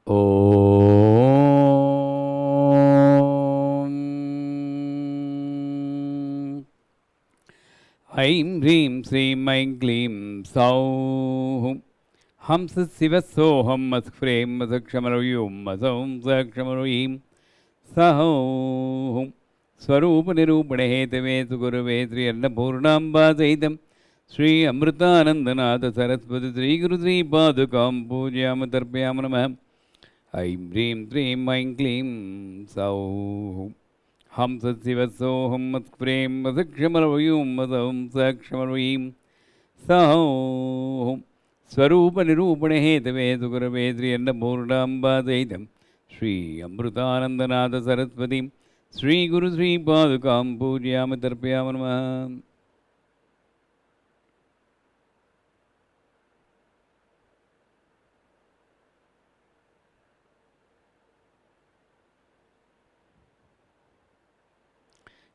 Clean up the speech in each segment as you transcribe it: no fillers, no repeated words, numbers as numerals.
ఓం ఐం హ్రీం శ్రీం ఐం క్లీం సౌః హంస శివసోహం మస్ఫ్రేం మసక్షమరయూం మసౌం సక్షమరయీం సహౌం స్వరూప నిరూపణ హేతవే సుగురవే శ్రీ అన్నపూర్ణాంబా సహితం శ్రీ అమృతానందనాథ సరస్వతి శ్రీ గురు శ్రీ పాదుకాం పూజయామ తర్పయామ నమః. ఐం హ్రీం శ్రీం ఐం క్లీం సౌః హంస శివసోహం మత్ప్రేం మసక్షమరవయూం మసౌం సక్షమరవీం సహౌం స్వరూప నిరూపణ హేతవే సుగురవే శ్రీ అన్నపూర్ణాంబా సహితం శ్రీ అమృతానందనాథ సరస్వతి శ్రీ గురు శ్రీ పాదుకాం పూజయామ తర్పయామ నమః.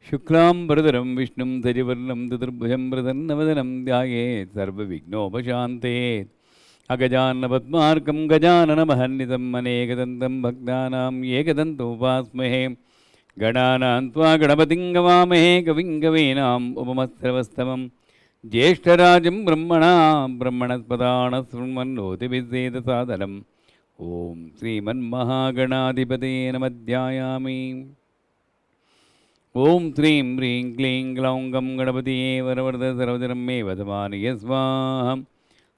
శుక్లాంబరధరం విష్ణుం సజివర్ణం చతుర్భుజం ప్రసన్నవదనం ధ్యాయేత్ సర్వవిఘ్నోపశాంతయేత్. అగజాన్నపద్మార్కం గజాననమహర్నిశం అనేకదంతం భక్తానాం ఏకదంతముపాస్మహే. గణానాం త్వా గణపతిం గవామహే కవిం కవీనాం ఉపమస్రవస్తమం. జ్యేష్ఠరాజం బ్రహ్మణస్పదాన శృణ్వన్నోతిభిస్సేదసాదనం. ఓం శ్రీమన్మహాగణాధిపతయే నమః. ధ్యాయామి. ఓం శ్రీం హ్రీం క్లీం గ్లౌం గం గణపతియే వరవరద సర్వజనం మే వదమానయ స్వాహం.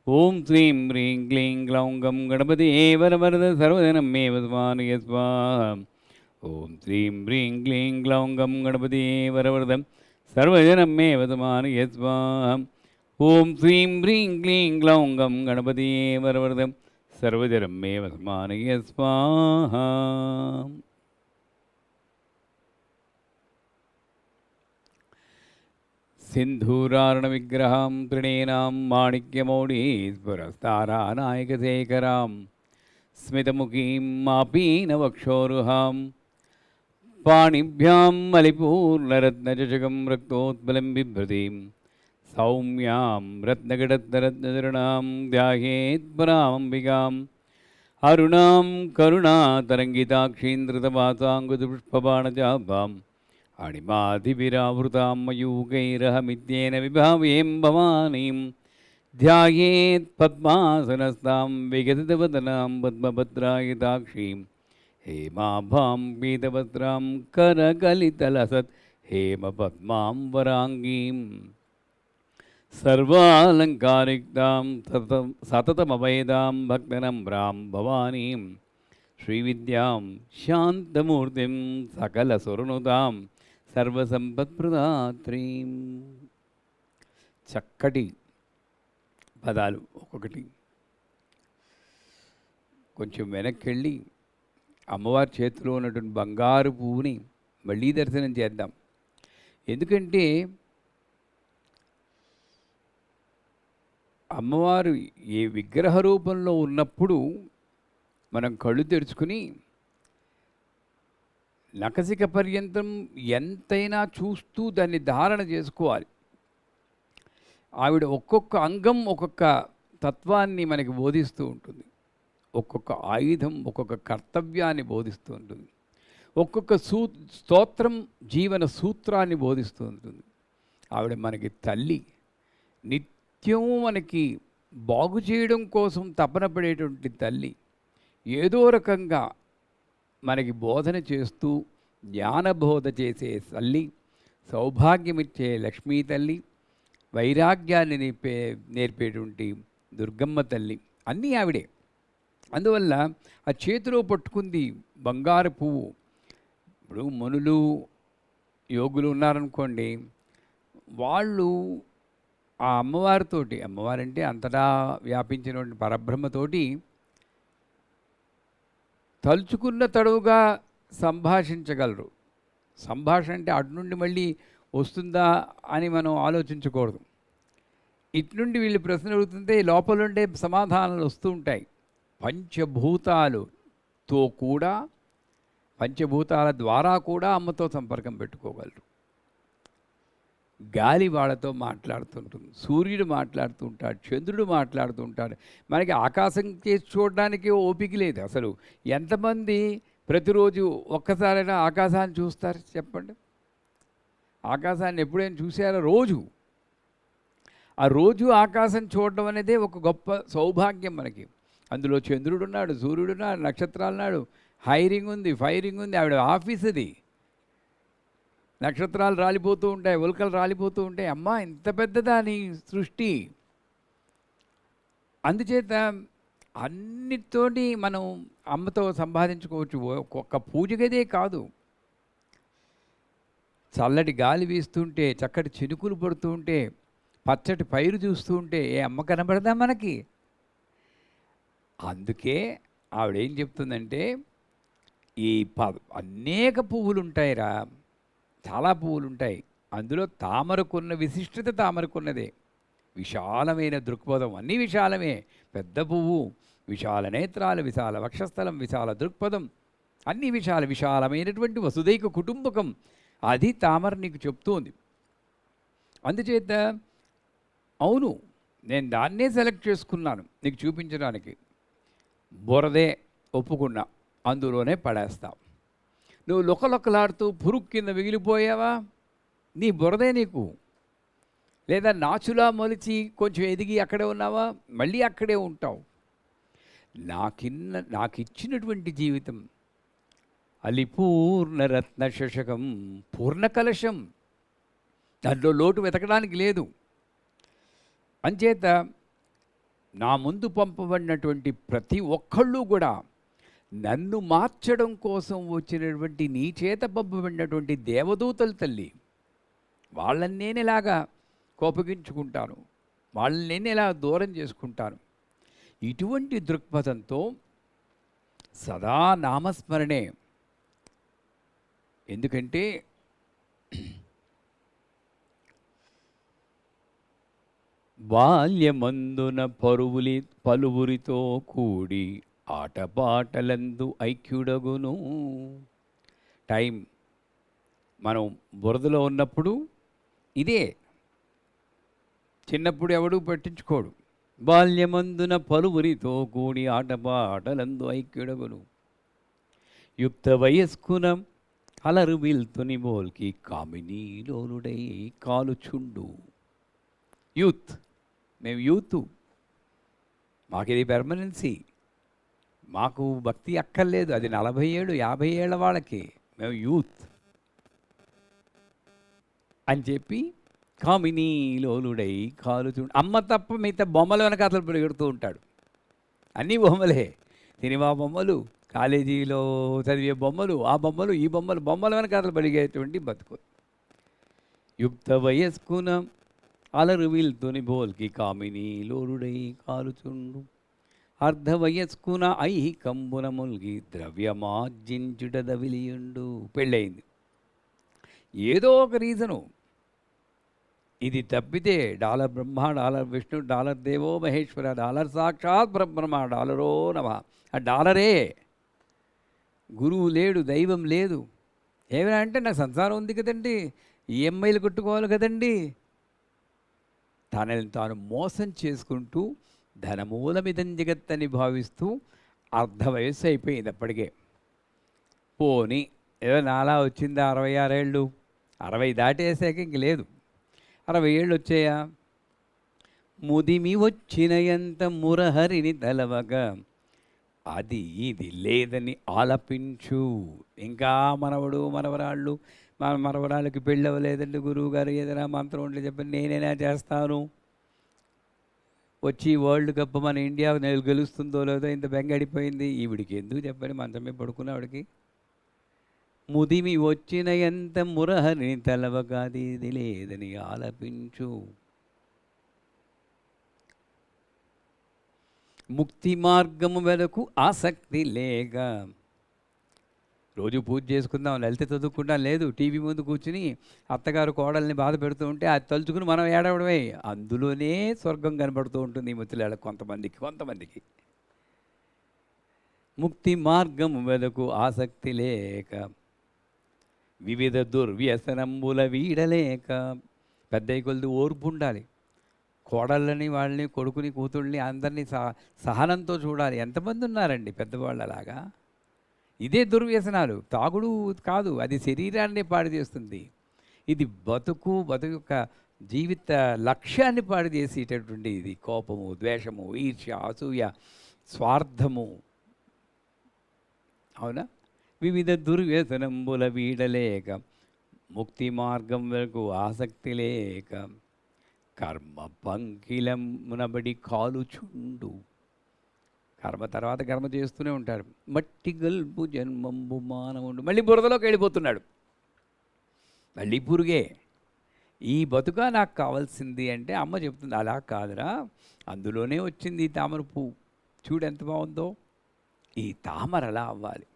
ఓం శ్రీం హ్రీం క్లీం గ్లౌం గం గణపతియే వరవరద సర్వజనం మే వదమానయ స్వాహం. ఓం శ్రీం హ్రీం క్లీం గ్లౌం గం గణపతియే వరవరద సర్వజనం మే వదమానయ స్వాహం. ఓం శ్రీం హ్రీం క్లీం గ్లౌం గం గణపతియే వరవరద సర్వజనం మే వదమానయ స్వాహా. సింధూరార్ణ విగ్రహం త్రిణేనాం మాణిక్యమౌళీస్ఫురస్తారానాయకశేఖరాం. స్మితముఖీం మాపీనవక్షోరుహాం పాణిభ్యాం మలిపూర్ణరత్నచషకం రక్తోత్పలం బిభ్రతీం. సౌమ్యాం రత్నగడత్తరత్నచరణాం ధ్యాయేత్ పరామంబికాం. అరుణాం కరుణాతరంగితాక్షీంద్రతవాసాంగుపుష్పబాణచాపాం. అణిమాధివిరావృతాం మయూకైరహమిత్యేన విభావ్యేం భవానీం. ధ్యాయేత్ పద్మాసనస్తాం విగసితవదనాం పద్మభద్రాయుతాక్షీం. హేమాభాం పీతవస్త్రాం కరకలితలసత్ హేమపద్మాం వరాంగీం. సర్వాలంకారిక్తాం సతతమభయదాం భక్తనమ్రాం భవానీం. శ్రీవిద్యాం శాంతమూర్తిం సకలసురనుతాం సర్వసంపత్ప్రదాత్రీం. చక్కటి పదాలు ఒక్కొక్కటి. కొంచెం వెనక్కి వెళ్ళి అమ్మవారి చేతిలో ఉన్నటువంటి బంగారు పువ్వుని మళ్ళీ దర్శనం చేద్దాం. ఎందుకంటే అమ్మవారు ఏ విగ్రహ రూపంలో ఉన్నప్పుడు మనం కళ్ళు తెరుచుకుని నఖశిఖ పర్యంతం ఎంతైనా చూస్తూ దాన్ని ధారణ చేసుకోవాలి. ఆవిడ ఒక్కొక్క అంగం ఒక్కొక్క తత్వాన్ని మనకి బోధిస్తూ ఉంటుంది. ఒక్కొక్క ఆయుధం ఒక్కొక్క కర్తవ్యాన్ని బోధిస్తూ ఉంటుంది. ఒక్కొక్క స్తోత్రం జీవన సూత్రాన్ని బోధిస్తూ ఉంటుంది. ఆవిడ మనకి తల్లి. నిత్యము మనకి బాగు చేయడం కోసం తపన పడేటువంటి తల్లి. ఏదో రకంగా మనకి బోధన చేస్తూ జ్ఞానబోధ చేసే తల్లి, సౌభాగ్యమిచ్చే లక్ష్మీ తల్లి, వైరాగ్యాన్ని నేర్పేటువంటి దుర్గమ్మ తల్లి, అన్నీ ఆవిడే. అందువల్ల ఆ చేతిలో పట్టుకుంది బంగారు పువ్వు. ఇప్పుడు మునులు యోగులు ఉన్నారనుకోండి, వాళ్ళు ఆ అమ్మవారితోటి, అమ్మవారంటే అంతటా వ్యాపించినటువంటి పరబ్రహ్మతోటి తలుచుకున్న తడువుగా సంభాషించగలరు. సంభాషణ అంటే అటు నుండి మళ్ళీ వస్తుందా అని మనం ఆలోచించకూడదు. ఇటు నుండి వీళ్ళు ప్రశ్న అడుగుతుంటే లోపల ఉండే సమాధానాలు వస్తూ ఉంటాయి. పంచభూతాలతో కూడా, పంచభూతాల ద్వారా కూడా అమ్మతో సంపర్కం పెట్టుకోగలరు. గాలి వాళ్ళతో మాట్లాడుతుంటుంది, సూర్యుడు మాట్లాడుతూ ఉంటాడు, చంద్రుడు మాట్లాడుతూ ఉంటాడు. మనకి ఆకాశం కేసి చూడడానికి ఓపిక లేదు అసలు. ఎంతమంది ప్రతిరోజు ఒక్కసారైనా ఆకాశాన్ని చూస్తారు చెప్పండి? ఆకాశాన్ని ఎప్పుడైనా చూసారా? రోజు ఆ రోజు ఆకాశం చూడడం అనేదే ఒక గొప్ప సౌభాగ్యం మనకి. అందులో చంద్రుడు ఉన్నాడు, సూర్యుడు ఉన్నాడు, నక్షత్రాలు ఉన్నాడు, హైరింగ్ ఉంది, ఫైరింగ్ ఉంది. ఆవిడ ఆఫీస్ అది. నక్షత్రాలు రాలిపోతూ ఉంటాయి, ఉల్కలు రాలిపోతూ ఉంటాయి. అమ్మా ఇంత పెద్దదా నీ సృష్టి! అందుచేత అన్నిటితోటి మనం అమ్మతో సంపాదించుకోవచ్చు. ఒక్క పూజ గదే కాదు, చల్లటి గాలి వీస్తుంటే, చక్కటి చినుకులు పడుతూ ఉంటే, పచ్చటి పైరు చూస్తూ ఉంటే ఏ అమ్మ కనబడదా మనకి? అందుకే ఆవిడేం చెప్తుందంటే, ఈ అనేక పువ్వులు ఉంటాయిరా, చాలా పువ్వులు ఉంటాయి. అందులో తామరకున్న విశిష్టత తామరకున్నదే. విశాలమైన దృక్పథం, అన్నీ విశాలమే. పెద్ద పువ్వు, విశాల నేత్రాలు, విశాల వక్షస్థలం, విశాల దృక్పథం, అన్నీ విశాలమైనటువంటి వసుదైక కుటుంబకం. అది తామర నీకు చెప్తోంది. అందుచేత అవును, నేను దాన్నే సెలెక్ట్ చేసుకున్నాను నీకు చూపించడానికి. బురదే ఒప్పుకున్నా, అందులోనే పడేస్తావు. నువ్వు లొక్కలొక్కలాడుతూ పురుగు కింద మిగిలిపోయావా, నీ బురదే నీకు. లేదా నాచులా మొలిచి కొంచెం ఎదిగి అక్కడే ఉన్నావా, మళ్ళీ అక్కడే ఉంటావు. నాకిచ్చినటువంటి జీవితం అలిపూర్ణరత్న శశకం, పూర్ణ కలశం. దాంట్లో లోటు వెతకడానికి లేదు. అంచేత నా ముందు పంపబడినటువంటి ప్రతి ఒక్కళ్ళు కూడా నన్ను మార్చడం కోసం వచ్చినటువంటి నీ చేత పంపబడినటువంటి దేవదూతలు తల్లి. వాళ్ళని నేను ఎలాగా కోపగించుకుంటాను, వాళ్ళని నేను ఎలా దూరం చేసుకుంటాను. ఇటువంటి దృక్పథంతో సదా నామస్మరణే. ఎందుకంటే బాల్యమందున పలువురితో కూడి ఆటపాటలందు ఐక్యుడగును. టైం మనం బురదలో ఉన్నప్పుడు ఇదే. చిన్నప్పుడు ఎవడూ పట్టించుకోడు. బాల్యమందున పలువురితో కూడి ఆటపాటలందు ఐక్యుడగును. యుక్త వయస్కున అలరు విల్తుని బోల్కి కామినీలోనుడై కాలుచుండు. యూత్, మేము యూత్, మాకిది పెర్మనెన్సీ, మాకు భక్తి అక్కర్లేదు. అది 40 ఏళ్ళు 50 ఏళ్ళ వాళ్ళకి. మేము యూత్ అని చెప్పి కామినీలోలుడై కాలుచుండు. అమ్మ తప్ప మిగతా బొమ్మల వెనక అసలు పరిగెడుతూ ఉంటాడు. అన్నీ బొమ్మలే, సినిమా బొమ్మలు, కాలేజీలో చదివే బొమ్మలు, ఆ బొమ్మలు, ఈ బొమ్మలు, బొమ్మల వెనక అసలు పరిగెత్తేటువంటి బతుకు. యుక్త వయస్కున అలరు విల్తుని బోల్కి కామినీలోలుడై కాలుచుండు. అర్ధ వయస్కున ఐహికంబున ముల్గి ద్రవ్యమార్జించుటదవిలియుండు. పెళ్ళయింది, ఏదో ఒక రీజను. ఇది తప్పితే డాలర్ బ్రహ్మ, డాలర్ విష్ణు, డాలర్ దేవో మహేశ్వర, డాలర్ సాక్షాత్ పరబ్రహ్మ, డాలరో నమ. ఆ డాలరే. గురువు లేడు, దైవం లేదు. ఏమైనా అంటే నాకు సంసారం ఉంది కదండి, ఈఎంఐలు కొట్టుకోవాలి కదండి. తనని తాను మోసం చేసుకుంటూ ధనమూలమిదం జగత్ అని భావిస్తూ అర్ధ వయస్సు అయిపోయింది అప్పటికే. పోని ఏదో నాలా వచ్చిందా 66 ఏళ్ళు, 60 దాటేసాక ఇంక లేదు. 60 ఏళ్ళు వచ్చాయా, ముదిమి వచ్చిన ఎంత మురహరిని తలవగా అది ఇది లేదని ఆలపించు. ఇంకా మనవడు మనవరాళ్ళు, మన మనవరాళ్ళకి పెళ్ళి అవ్వలేదండి గురువుగారు, ఏదైనా మంత్రం ఉంటే చెప్పండి, నేనైనా చేస్తాను. వచ్చి వరల్డ్ కప్ మన ఇండియా గెలుస్తుందో లేదో ఇంత బెంగడిపోయింది. ఈవిడికి ఎందుకు చెప్పండి, మంచమే పడుకున్నావిడికి. ముదిమి వచ్చిన ఎంత మురహరిని తలవగాది ఇది లేదని ఆలపించు. ముక్తి మార్గము వెలకు ఆసక్తి లేక. రోజు పూజ చేసుకుందాం, లలిత చదువుకుంటాం, లేదు టీవీ ముందు కూర్చుని అత్తగారు కోడల్ని బాధ పెడుతూ ఉంటే అది తలుచుకుని మనం ఏడవడమే. అందులోనే స్వర్గం కనబడుతూ ఉంటుంది ఈ ముత్తులేళ్ళ కొంతమందికి. ముక్తి మార్గము వెదకు ఆసక్తి లేక వివిధ దుర్వ్యసనంబుల వీడలేక పెద్దయ్య కొలది ఓర్పు ఉండాలి. కోడళ్ళని, వాళ్ళని, కొడుకుని, కూతుళ్ళని అందరినీ సహనంతో చూడాలి. ఎంతమంది ఉన్నారండి పెద్దవాళ్ళు అలాగా? ఇదే దుర్వ్యసనాలు. తాగుడు కాదు, అది శరీరాన్ని పాడు చేస్తుంది. ఇది బతుకు యొక్క జీవిత లక్ష్యాన్ని పాడు చేసేటటువంటి ఇది కోపము, ద్వేషము, ఈర్ష్య, అసూయ, స్వార్థము. అవునా? వివిధ దుర్వ్యసనంబుల వీడలేక ముక్తి మార్గం వరకు ఆసక్తి లేక కర్మ పంకిలమునబడి కాలుచుండు. కర్మ తర్వాత కర్మ చేస్తూనే ఉంటారు. మట్టి గల్పు జన్మంబు మానవుడు. మళ్ళీ బురదలోకి వెళ్ళిపోతున్నాడు. మళ్ళీ పురుగే. ఈ బతుక నాకు కావాల్సింది అంటే అమ్మ చెప్తుంది, అలా కాదురా, అందులోనే వచ్చింది ఈ తామర పువ్వు. చూడు ఎంత బాగుందో. ఈ తామర అలా అవ్వాలి.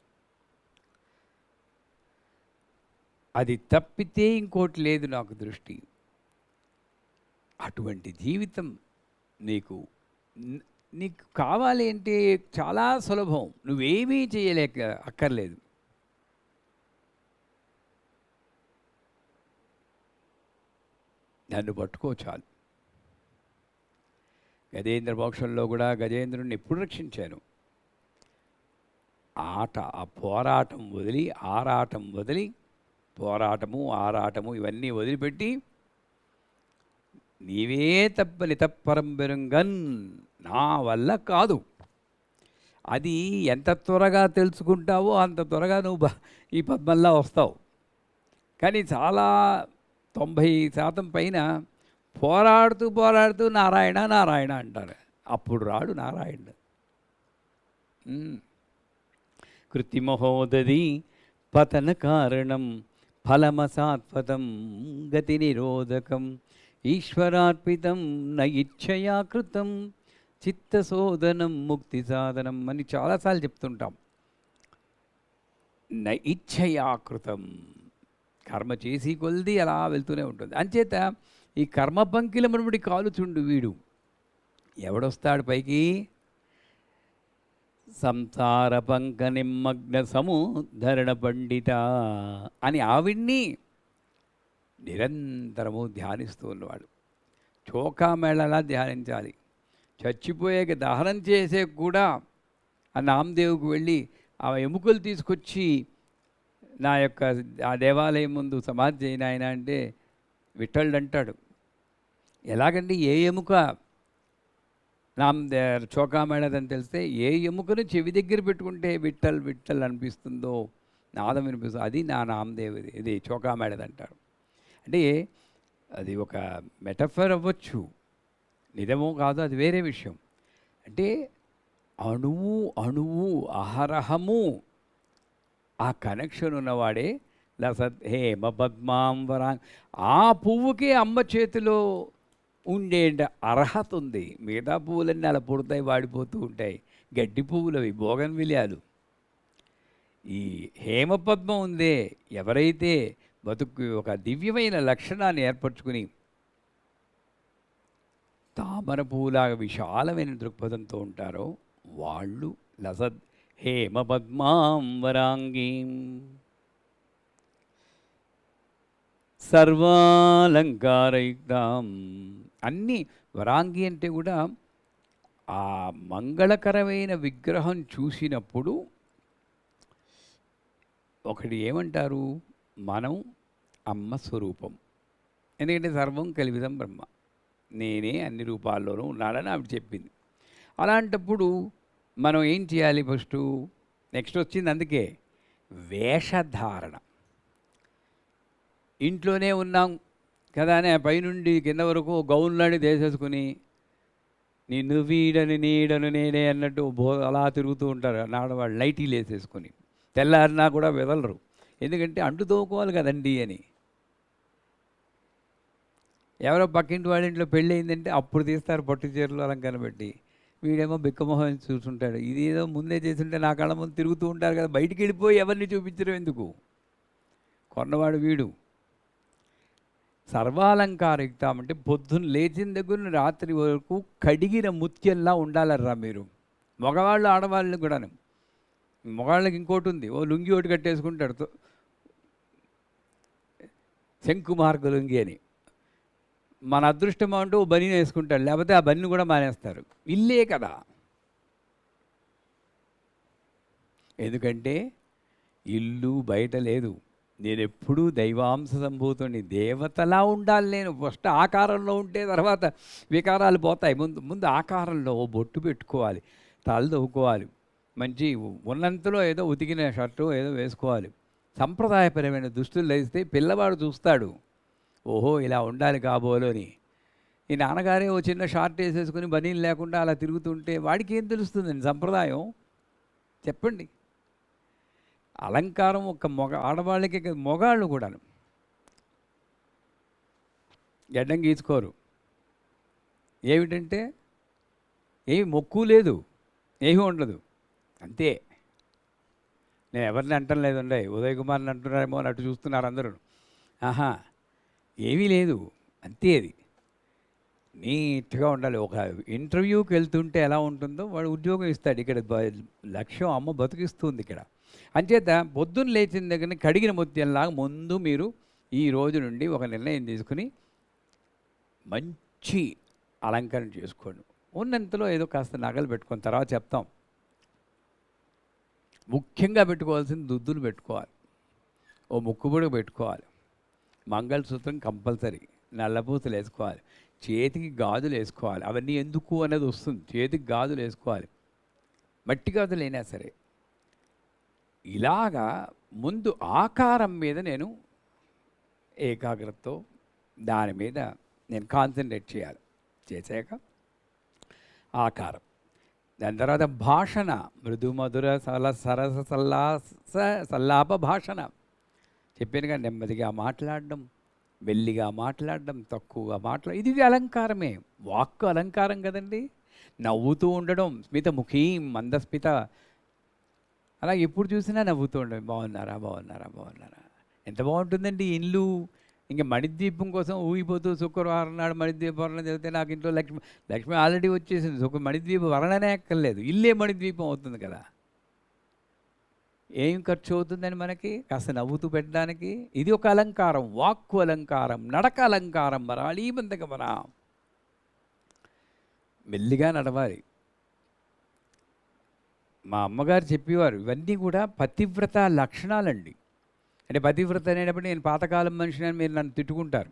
అది తప్పితే ఇంకోటి లేదు నాకు దృష్టి. అటువంటి జీవితం నీకు కావాలి అంటే చాలా సులభం. నువ్వేమీ చేయలేక అక్కర్లేదు. నన్ను పట్టుకో చాలు. గజేంద్ర మోక్షంలో కూడా గజేంద్రుడిని ఎప్పుడు రక్షించాను? ఆ పోరాటం వదిలి, ఆరాటం వదిలి, పోరాటము, ఆరాటము ఇవన్నీ వదిలిపెట్టి నీవే తప్పని తప్పరం బెరుంగన్, నా వల్ల కాదు. అది ఎంత త్వరగా తెలుసుకుంటావో అంత త్వరగా నువ్వు ఈ పద్మంలా వస్తావు. కానీ చాలా 90% పైన పోరాడుతూ నారాయణ నారాయణ అంటారు. అప్పుడు రాడు నారాయణ. కృత్రిమహోదది పతన కారణం ఫలమసాత్వతం గతి నిరోధకం ఈశ్వరార్పితం న ఇచ్ఛయా కృతం చిత్తశోధనం ముక్తి సాధనం అని చాలాసార్లు చెప్తుంటాం. న ఇచ్ఛయా కృతం, కర్మ చేసి కొలిది అలా వెళ్తూనే ఉంటుంది. అంచేత ఈ కర్మ పంకిలమునుబడి కాలుచుండు వీడు. ఎవడొస్తాడు పైకి? సంసార పంక నిమ్మగ్న సముద్ధరణ పండిత అని ఆవిడ్ని నిరంతరము ధ్యానిస్తూ ఉన్నవాడు. చోకామేళలా ధ్యానించాలి. చచ్చిపోయాక దహనం చేసే కూడా ఆ నామదేవుకు వెళ్ళి ఆ ఎముకలు తీసుకొచ్చి నా యొక్క ఆ దేవాలయం ముందు సమాధి చేయను ఆయన అంటే విఠలుడు అంటాడు. ఎలాగండి? ఏ ఎముక చోకామేళదని తెలిస్తే ఏ ఎముకను చెవి దగ్గర పెట్టుకుంటే విఠల్ విఠల్ అనిపిస్తుందో, నాదం వినిపిస్తుందో, అది నా నామదేవుది, ఇది చోకామేళది అంటారు. అంటే అది ఒక మెటఫర్ అవ్వచ్చు, నిజమో కాదు అది వేరే విషయం. అంటే అణువు అణువు అహరహము ఆ కనెక్షన్ ఉన్నవాడే లసత్ హేమ పద్మాంబరా. ఆ పువ్వుకే అమ్మ చేతిలో ఉండే అర్హత ఉంది. మిగతా పువ్వులన్నీ అలా పుడతాయి, వాడిపోతూ ఉంటాయి. గడ్డి పువ్వులు అవి, బోగన్విలియాలు. ఈ హేమపద్మం ఉందే, ఎవరైతే బతుకు ఒక దివ్యమైన లక్షణాన్ని ఏర్పరచుకుని తామర పువ్వులాగా విశాలమైన దృక్పథంతో ఉంటారో వాళ్ళు లసద్ హేమ పద్మాంబరాంగీం సర్వాలంకారయుక్తాం. అన్నీ వరాంగి అంటే కూడా ఆ మంగళకరమైన విగ్రహం చూసినప్పుడు ఒకటి ఏమంటారు, మనం అమ్మ స్వరూపం. ఎందుకంటే సర్వం కలివిదం బ్రహ్మ, నేనే అన్ని రూపాల్లోనూ ఉన్నాడని ఆవిడ చెప్పింది. అలాంటప్పుడు మనం ఏం చేయాలి? ఫస్ట్ నెక్స్ట్ వచ్చింది అందుకే వేషధారణ. ఇంట్లోనే ఉన్నాం కదా అని పైనుండి కింద వరకు గౌన్లని తీసేసుకుని నిన్ను వీడని నీడను నేనే అన్నట్టు అలా తిరుగుతూ ఉంటారు ఆడవాళ్ళు, నైటీలు వేసేసుకొని. తెల్లారినా కూడా వెదలరు, ఎందుకంటే అంటు తోముకోవాలి కదండి అని. ఎవరో పక్కింటి వాళ్ళ ఇంట్లో పెళ్ళి అయిందంటే అప్పుడు తీస్తారు పట్టు చీరలు అలంకరణ పెట్టి. వీడేమో బిక్కమొహం చూస్తుంటాడు. ఇది ఏదో ముందే చేస్తుంటే నా కళ్ళ ముందు తిరుగుతూ ఉంటారు కదా, బయటికి వెళ్ళిపోయి ఎవరిని చూపించడం ఎందుకు? కొన్నవాడు వీడు. సర్వాలంకారయుక్తం అంటే పొద్దున్న లేచిన దగ్గర రాత్రి వరకు కడిగిన ముత్యంలా ఉండాలర్రా మీరు. మగవాళ్ళు ఆడవాళ్ళని కూడాను. మగవాళ్ళకి ఇంకోటి ఉంది, ఓ లుంగి ఒకటి కట్టేసుకుంటాడు, శంకు మార్గ లుంగి అని. మన అదృష్టం అంటూ ఓ బనీని వేసుకుంటాడు, లేకపోతే ఆ బనీని కూడా మానేస్తారు. ఇల్లే కదా. ఎందుకంటే ఇల్లు బయట లేదు. నేను ఎప్పుడూ దైవాంశ సంభూతుని, దేవతలా ఉండాలి. నేను ఫస్ట్ ఆకారంలో ఉంటే తర్వాత వికారాలు పోతాయి. ముందు ముందు ఆకారంలో ఓ బొట్టు పెట్టుకోవాలి, తల దువ్వుకోవాలి, మంచి ఉన్నంతలో ఏదో ఉతికిన షర్టు ఏదో వేసుకోవాలి, సంప్రదాయపరమైన దుస్తులు ధరిస్తే పిల్లవాడు చూస్తాడు, ఓహో ఇలా ఉండాలి కాబోలు అని. ఈ నాన్నగారే ఓ చిన్న షార్ట్ వేసేసుకుని బనీలు లేకుండా అలా తిరుగుతుంటే వాడికి ఏం తెలుస్తుందండి సంప్రదాయం? చెప్పండి. అలంకారం ఒక ఆడవాళ్ళకి మగాళ్ళు కూడాను గడ్డం గీచుకోరు. ఏమిటంటే ఏమి మొక్కు లేదు, ఏమీ ఉండదు, అంతే. నేను ఎవరిని అంటం లేదండి, ఉదయ్ కుమార్ని అంటున్నారేమో అని అటు చూస్తున్నారు అందరూ. ఆహా, ఏమీ లేదు, అంతే. అది నీట్గా ఉండాలి. ఒక ఇంటర్వ్యూకి వెళ్తుంటే ఎలా ఉంటుందో వాడు ఉద్యోగం ఇస్తాడు. ఇక్కడ లక్ష్యం అమ్మ బతికిస్తుంది ఇక్కడ. అంచేత పొద్దున్న లేచిన దగ్గర కడిగిన ముత్యంలాగా ముందు మీరు ఈ రోజు నుండి ఒక నిర్ణయం తీసుకుని మంచి అలంకరణ చేసుకోండి. ఉన్నంతలో ఏదో కాస్త నగలు పెట్టుకొని తర్వాత చెప్తాం. ముఖ్యంగా పెట్టుకోవాల్సిన దుద్దులు పెట్టుకోవాలి, ఓ ముక్కుబుడగ పెట్టుకోవాలి, మంగళసూత్రం కంపల్సరీ, నల్లపూసలు వేసుకోవాలి, చేతికి గాజులు వేసుకోవాలి. అవన్నీ ఎందుకు అనేది వస్తుంది. చేతికి గాజులు వేసుకోవాలి, మట్టి గాజులు అయినా సరే. ఇలాగా ముందు ఆకారం మీద నేను ఏకాగ్రతతో దాని మీద నేను కాన్సన్ట్రేట్ చేయాలి. చేశాక ఆకారం, దాని తర్వాత భాషణ, మృదు మధుర సరస సల్లాప భాషణ. చెప్పానుగా, నెమ్మదిగా మాట్లాడడం, మెల్లిగా మాట్లాడడం, తక్కువగా ఇది అలంకారమే. వాక్కు అలంకారం కదండి. నవ్వుతూ ఉండడం, స్మితముఖీ మందస్మిత, అలా ఎప్పుడు చూసినా నవ్వుతూ ఉండడం. బాగున్నారా బాగున్నారా బాగున్నారా, ఎంత బాగుంటుందండి ఇల్లు. ఇంకా మణిద్వీపం కోసం ఊగిపోతూ శుక్రవారం నాడు మణిద్వీప వర్ణన చదివితే నాకు ఇంట్లో లక్ష్మి ఆల్రెడీ వచ్చేసింది. మణిద్వీప వర్ణనే ఎక్కర్లేదు, ఇల్లే మణిద్వీపం అవుతుంది కదా. ఏం ఖర్చు అవుతుందని మనకి కాస్త నవ్వుతూ పెట్టడానికి. ఇది ఒక అలంకారం, వాక్కు అలంకారం, నడక అలంకారం. మరాళీ బంధకమన, మెల్లిగా నడవాలి. మా అమ్మగారు చెప్పేవారు, ఇవన్నీ కూడా పతివ్రత లక్షణాలండి. అంటే పతివ్రత అనేటప్పుడు నేను పాతకాలం మనిషిని అని మీరు నన్ను తిట్టుకుంటారు.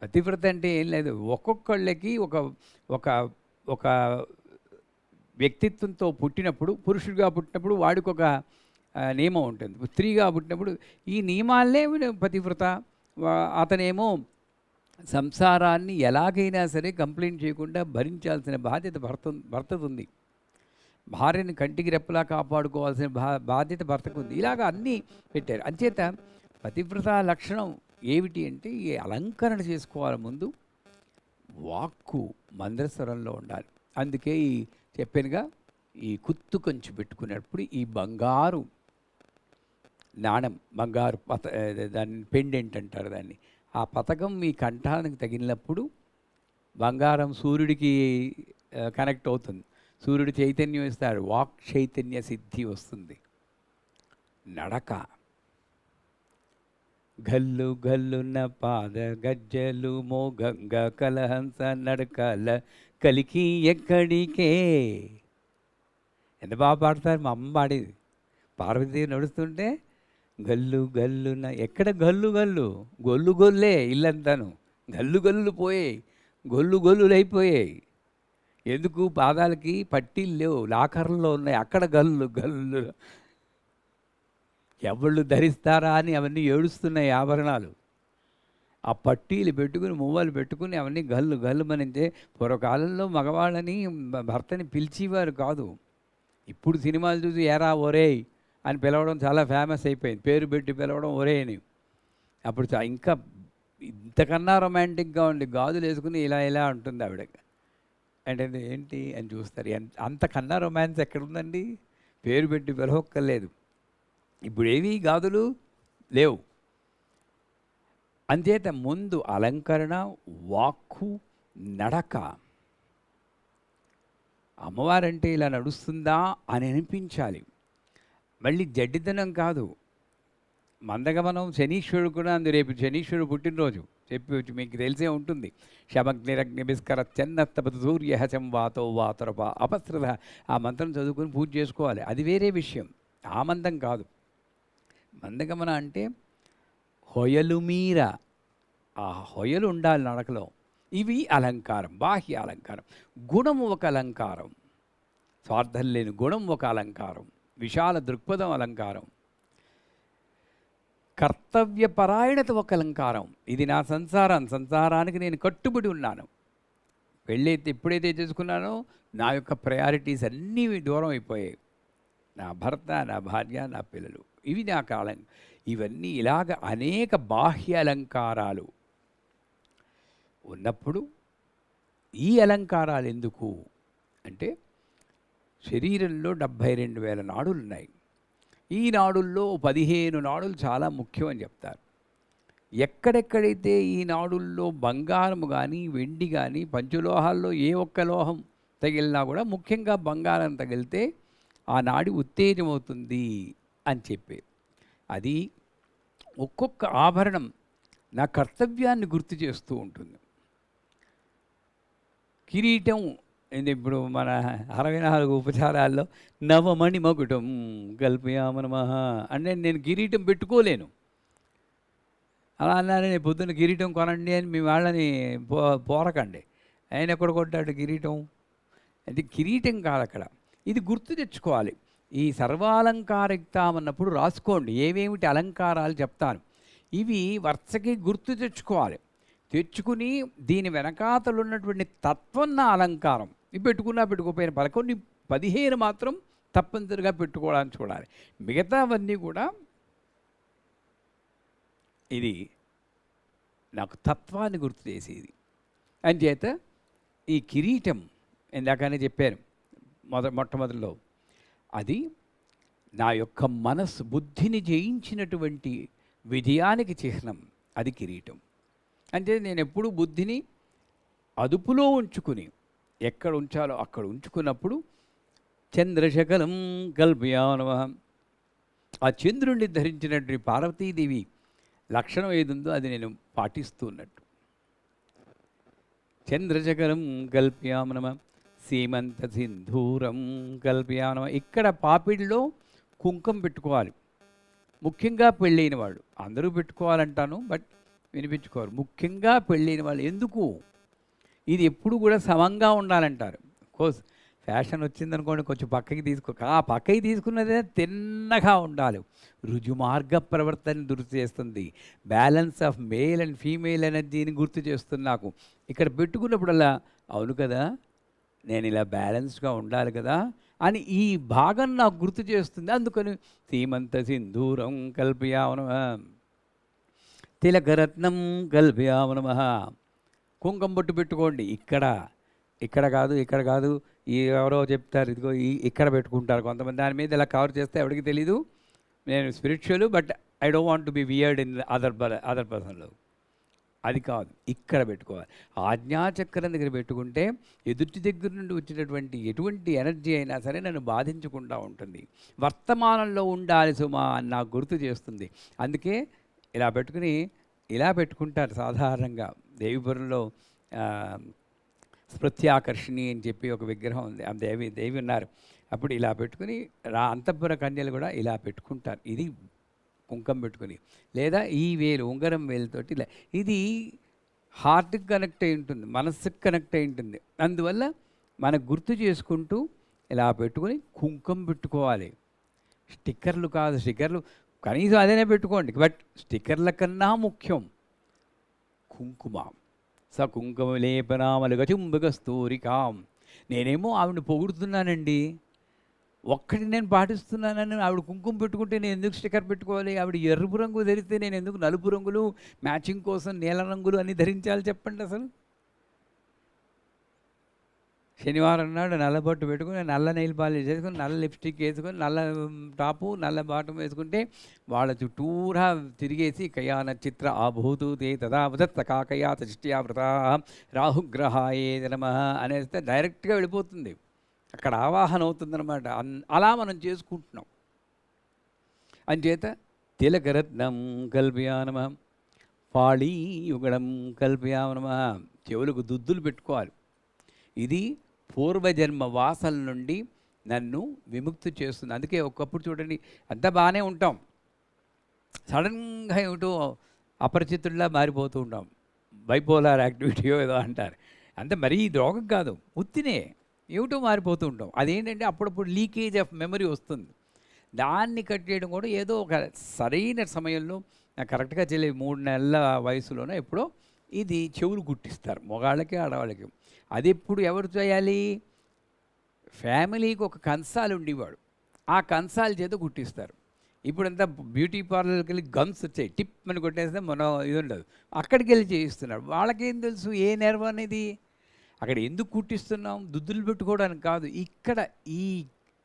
పతివ్రత అంటే ఏం లేదు, ఒక్కొక్కళ్ళకి ఒక ఒక ఒక వ్యక్తిత్వంతో పుట్టినప్పుడు, పురుషుడిగా పుట్టినప్పుడు వాడికి ఒక నియమం ఉంటుంది, స్త్రీగా పుట్టినప్పుడు ఈ నియమాలనే పతివ్రత. అతనేమో సంసారాన్ని ఎలాగైనా సరే కంప్లైంట్ చేయకుండా భరించాల్సిన బాధ్యత భర్తది. భార్యని కంటికి రెప్పలా కాపాడుకోవాల్సిన బాధ్యత భర్తకు ఉంది. ఇలాగ అన్నీ పెట్టారు. అంచేత పతివ్రత లక్షణం ఏమిటి అంటే ఈ అలంకరణ చేసుకోవాలి. ముందు వాక్కు మంద్రస్వరంలో ఉండాలి. అందుకే ఈ చెప్పానుగా, ఈ కుత్తు కంచి పెట్టుకునేటప్పుడు ఈ బంగారు నాణం, బంగారు దాన్ని పెండెంట్ అంటారు దాన్ని, ఆ పతకం మీ కంఠానికి తగిలినప్పుడు బంగారం సూర్యుడికి కనెక్ట్ అవుతుంది. సూర్యుడు చైతన్యం ఇస్తాడు, వాక్ చైతన్య సిద్ధి వస్తుంది. నడక, గల్లు గల్లున్న పాద గజ్జలు మోగంగ కలహంస నడకల కలికి ఎక్కడికే. ఎంత బాగా పాడతారు, మా అమ్మ పాడేది. పార్వతీదేవి నడుస్తుంటే గల్లు గల్లున, ఎక్కడ గల్లు గల్లు, గొల్లు గొల్లే ఇల్లంతాను, గల్లు గల్లు పోయాయి, గొల్లు గొల్లులు అయిపోయాయి. ఎందుకు? పాదాలకి పట్టీలు లేవు, లాకర్లో ఉన్నాయి, అక్కడ గల్లు గల్లు. ఎవళ్ళు ధరిస్తారా అని అవన్నీ ఏడుస్తున్నాయి ఆభరణాలు. ఆ పట్టీలు పెట్టుకుని, మువ్వలు పెట్టుకుని అవన్నీ గల్లు గల్లు మనింటే. పూర్వకాలంలో మగవాళ్ళని భర్తని పిలిచేవారు కాదు. ఇప్పుడు సినిమాలు చూసి ఏరా ఒరేయ్ అని పిలవడం చాలా ఫేమస్ అయిపోయింది, పేరు పెట్టి పిలవడం ఒరే అని. అప్పుడు ఇంకా ఇంతకన్నా రొమాంటిక్గా ఉండి గాజులు వేసుకుని ఇలా ఇలా ఉంటుంది ఆవిడ. అంటే ఏంటి అని చూస్తారు. అంతకన్నా రొమాన్స్ ఎక్కడుందండి? పేరు పెట్టి పిలవక్కర్లేదు. ఇప్పుడు ఏవి గాజులు లేవు. అంచేత ముందు అలంకరణ, వాక్కు, నడక. అమ్మవారంటే ఇలా నడుస్తుందా అని అనిపించాలి. మళ్ళీ జడ్డితనం కాదు, మందగమనం. శనీశ్వరుడు కూడా అందు, రేపు శనీశ్వరుడు పుట్టినరోజు. చెప్పి మీకు తెలిసే ఉంటుంది. శమగ్నిరగ్నిభిస్కర చెన్నత్తపతి సూర్యహచం వాతో వాతరప అపసృత. ఆ మంత్రం చదువుకొని పూజ చేసుకోవాలి. అది వేరే విషయం, ఆ మందం కాదు. మందగమన అంటే హొయలు మీర, ఆ హొయలు ఉండాలి నడకలో. ఇవి అలంకారం, బాహ్య అలంకారం. గుణము ఒక అలంకారం, స్వార్థం లేని గుణం ఒక అలంకారం, విశాల దృక్పథం అలంకారం, కర్తవ్యపరాయణత ఒక అలంకారం. ఇది నా సంసారానికి నేను కట్టుబడి ఉన్నాను. పెళ్ళైతే ఎప్పుడైతే చేసుకున్నానో నా యొక్క ప్రయారిటీస్ అన్నీ దూరం అయిపోయాయి. నా భర్త, నా భార్య, నా పిల్లలు, ఇవి నాకు ఇవన్నీ ఇలాగ అనేక బాహ్య అలంకారాలు ఉన్నప్పుడు ఈ అలంకారాలు ఎందుకు అంటే, శరీరంలో 72,000 నాడులు ఉన్నాయి. ఈ నాడుల్లో 15 నాడులు చాలా ముఖ్యం అని చెప్తారు. ఎక్కడెక్కడైతే ఈ నాడుల్లో బంగారము కానీ, వెండి కానీ, పంచలోహాల్లో ఏ ఒక్క లోహం తగిలినా కూడా, ముఖ్యంగా బంగారం తగిలితే ఆ నాడి ఉత్తేజమవుతుంది అని చెప్పి, అది ఒక్కొక్క ఆభరణం నా కర్తవ్యాన్ని గుర్తు చేస్తూ ఉంటుంది. కిరీటం ఇప్పుడు మన 64 ఉపచారాల్లో నవమణి మకుటం కల్పయామ నమః అంటే నేను కిరీటం పెట్టుకోలేను. అలా అన్నారని పొద్దున్న కిరీటం కొనండి అని మీ వాళ్ళని పోరకండి. ఆయన ఎక్కడ కొట్టాడు కిరీటం? అది కిరీటం కాదు అక్కడ. ఇది గుర్తు తెచ్చుకోవాలి. ఈ సర్వాలంకారయుక్తం అన్నప్పుడు రాసుకోండి, ఏవేమిటి అలంకారాలు చెప్తాను. ఇవి వరుసకి గుర్తు తెచ్చుకోవాలి. తెచ్చుకుని దీని వెనకాతలు ఉన్నటువంటి తత్వం నా అలంకారం. ఇవి పెట్టుకున్నా పెట్టుకోపోయిన 15 మాత్రం తప్పనిసరిగా పెట్టుకోవడానికి చూడాలి. మిగతావన్నీ కూడా ఇది నాకు తత్వాన్ని గుర్తు చేసేది. అంచేత ఈ కిరీటం ఇందాకనే చెప్పాను మొట్టమొదటిలో, అది నా యొక్క మనస్సు బుద్ధిని జయించినటువంటి విజయానికి చిహ్నం. అది కిరీటం. అంటే నేను ఎప్పుడూ బుద్ధిని అదుపులో ఉంచుకుని ఎక్కడ ఉంచాలో అక్కడ ఉంచుకున్నప్పుడు చంద్రశకలం కల్పయామ నమః. ఆ చంద్రుణ్ణి ధరించినటువంటి పార్వతీదేవి లక్షణం ఏది ఉందో అది నేను పాటిస్తున్నట్టు. చంద్రశకలం కల్పయామ నమః, సీమంత సింధూరం కల్పయామ నమః. ఇక్కడ పాపిడిలో కుంకుమ పెట్టుకోవాలి. ముఖ్యంగా పెళ్ళైన వాళ్ళు, అందరూ పెట్టుకోవాలంటాను, బట్ వినిపించుకోరు. ముఖ్యంగా పెళ్ళైన వాళ్ళు. ఎందుకు? ఇది ఎప్పుడు కూడా సమంగా ఉండాలంటారు. కోర్స్ ఫ్యాషన్ వచ్చిందనుకోండి, కొంచెం పక్కకి ఆ పక్కకి తీసుకున్నదే తిన్నగా ఉండాలి. రుజుమార్గ ప్రవర్తన గుర్తు చేస్తుంది. Balance of male and female ఎనర్జీని గుర్తు చేస్తుంది నాకు. ఇక్కడ పెట్టుకున్నప్పుడల్లా అవును కదా, నేను ఇలా బ్యాలెన్స్గా ఉండాలి కదా అని ఈ భాగం నాకు గుర్తు చేస్తుంది. అందుకని సీమంత సింధూరం కల్పయామ నమః, తిలకరత్నం కల్పయామ నమః. కుంకుమ బొట్టు పెట్టుకోండి. ఇక్కడ కాదు. ఎవరో చెప్తారు ఇదిగో ఇక్కడ పెట్టుకుంటారు కొంతమంది. దాని మీద ఇలా కవర్ చేస్తే ఎవరికి తెలీదు. నేను spiritual, but I don't want to be weird in other పర్సన్లో. అది కాదు, ఇక్కడ పెట్టుకోవాలి. ఆజ్ఞాచక్రం దగ్గర పెట్టుకుంటే ఎదుటి దగ్గర నుండి వచ్చినటువంటి ఎటువంటి ఎనర్జీ అయినా సరే నన్ను బాధించకుండా ఉంటుంది. వర్తమానంలో ఉండాలి సుమా అని నాకు గుర్తు చేస్తుంది. అందుకే ఇలా పెట్టుకుని ఇలా పెట్టుకుంటారు సాధారణంగా. దేవిపురంలో స్మృత్యాకర్షిణి అని చెప్పి ఒక విగ్రహం ఉంది, ఆ దేవి ఉన్నారు. అప్పుడు ఇలా పెట్టుకుని అంతఃపుర కన్యలు కూడా ఇలా పెట్టుకుంటారు. ఇది కుంకం పెట్టుకుని, లేదా ఈ వేలు ఉంగరం వేలుతోటి ఇలా. ఇది హార్ట్కి కనెక్ట్ అయి ఉంటుంది, మనస్సుకి కనెక్ట్ అయి ఉంటుంది. అందువల్ల మనకు గుర్తు చేసుకుంటూ ఇలా పెట్టుకుని కుంకుమ పెట్టుకోవాలి. స్టిక్కర్లు కాదు, స్టిక్కర్లు కనీసం అదేనే పెట్టుకోండి, బట్ స్టిక్కర్ల కన్నా ముఖ్యం కుంకుమ. కుంకుమ లేపనామలుగ చుంబకస్తూరికాం. నేనేమో ఆవిడని పొగుడుతున్నానండి, ఒక్కటి నేను పాటిస్తున్నానని ఆవిడ కుంకుమ పెట్టుకుంటే నేను ఎందుకు స్టిక్కర్ పెట్టుకోవాలి? ఆవిడ ఎరుపు రంగు ధరిస్తే నేను ఎందుకు నలుపు రంగులు మ్యాచింగ్ కోసం నీల రంగులు అన్నీ ధరించాలి చెప్పండి? అసలు శనివారం నాడు నల్ల బొట్టు పెట్టుకుని, నల్ల నెయిల్ పాలిష్ చేసుకుని, నల్ల లిప్స్టిక్ వేసుకొని, నల్ల టాపు నల్ల బాటం వేసుకుంటే వాళ్ళ చుట్టూరా తిరిగేసి కయాన చిత్ర ఆభూతు తే తదావదత్త కాకయాత చిష్ట్యావృత రాహుగ్రహాయే నమః అనేస్తే డైరెక్ట్గా వెళ్ళిపోతుంది, అక్కడ ఆవాహన అవుతుందన్నమాట. అలా మనం చేసుకుంటున్నాం. అంచేత తిలకరత్నం కల్పయామ నమః, పాళీయుగళం కల్పయామ. చెవులకు దుద్దులు పెట్టుకోవాలి. ఇది పూర్వజన్మ వాసన నుండి నన్ను విముక్తి చేస్తుంది. అందుకే ఒకప్పుడు చూడండి, అంతా బాగానే ఉంటాం, సడన్గా ఏమిటో అపరిచితుల్లా మారిపోతూ ఉంటాం. బైపోలార్ యాక్టివిటీయో ఏదో అంటారు. అంతే, మరీ రోగం కాదు, ఉత్తినే ఏమిటో మారిపోతూ ఉంటాం. అదేంటంటే అప్పుడప్పుడు లీకేజ్ ఆఫ్ మెమరీ వస్తుంది. దాన్ని కట్ చేయడం కూడా ఏదో ఒక సరైన సమయంలో, నాకు కరెక్ట్గా తెలియదు, 3 నెలల వయసులోనే ఎప్పుడో ఇది చెవులు కుట్టిస్తారు, మగవాళ్ళకి ఆడవాళ్ళకి. అది ఎప్పుడు ఎవరు చేయాలి? ఫ్యామిలీకి ఒక కంసాలు ఉండేవాడు, ఆ కంసాల చేత కుట్టిస్తారు. ఇప్పుడంతా బ్యూటీ పార్లర్కి వెళ్ళి గన్స్ వచ్చాయి, టిప్ అని కొట్టేస్తే మనం ఇది ఉండదు, అక్కడికి వెళ్ళి చేయిస్తున్నాడు. వాళ్ళకేం తెలుసు ఏ నెర్వ్ అనేది? అక్కడ ఎందుకు కుట్టిస్తున్నాం? దుద్దులు పెట్టుకోవడానికి కాదు. ఇక్కడ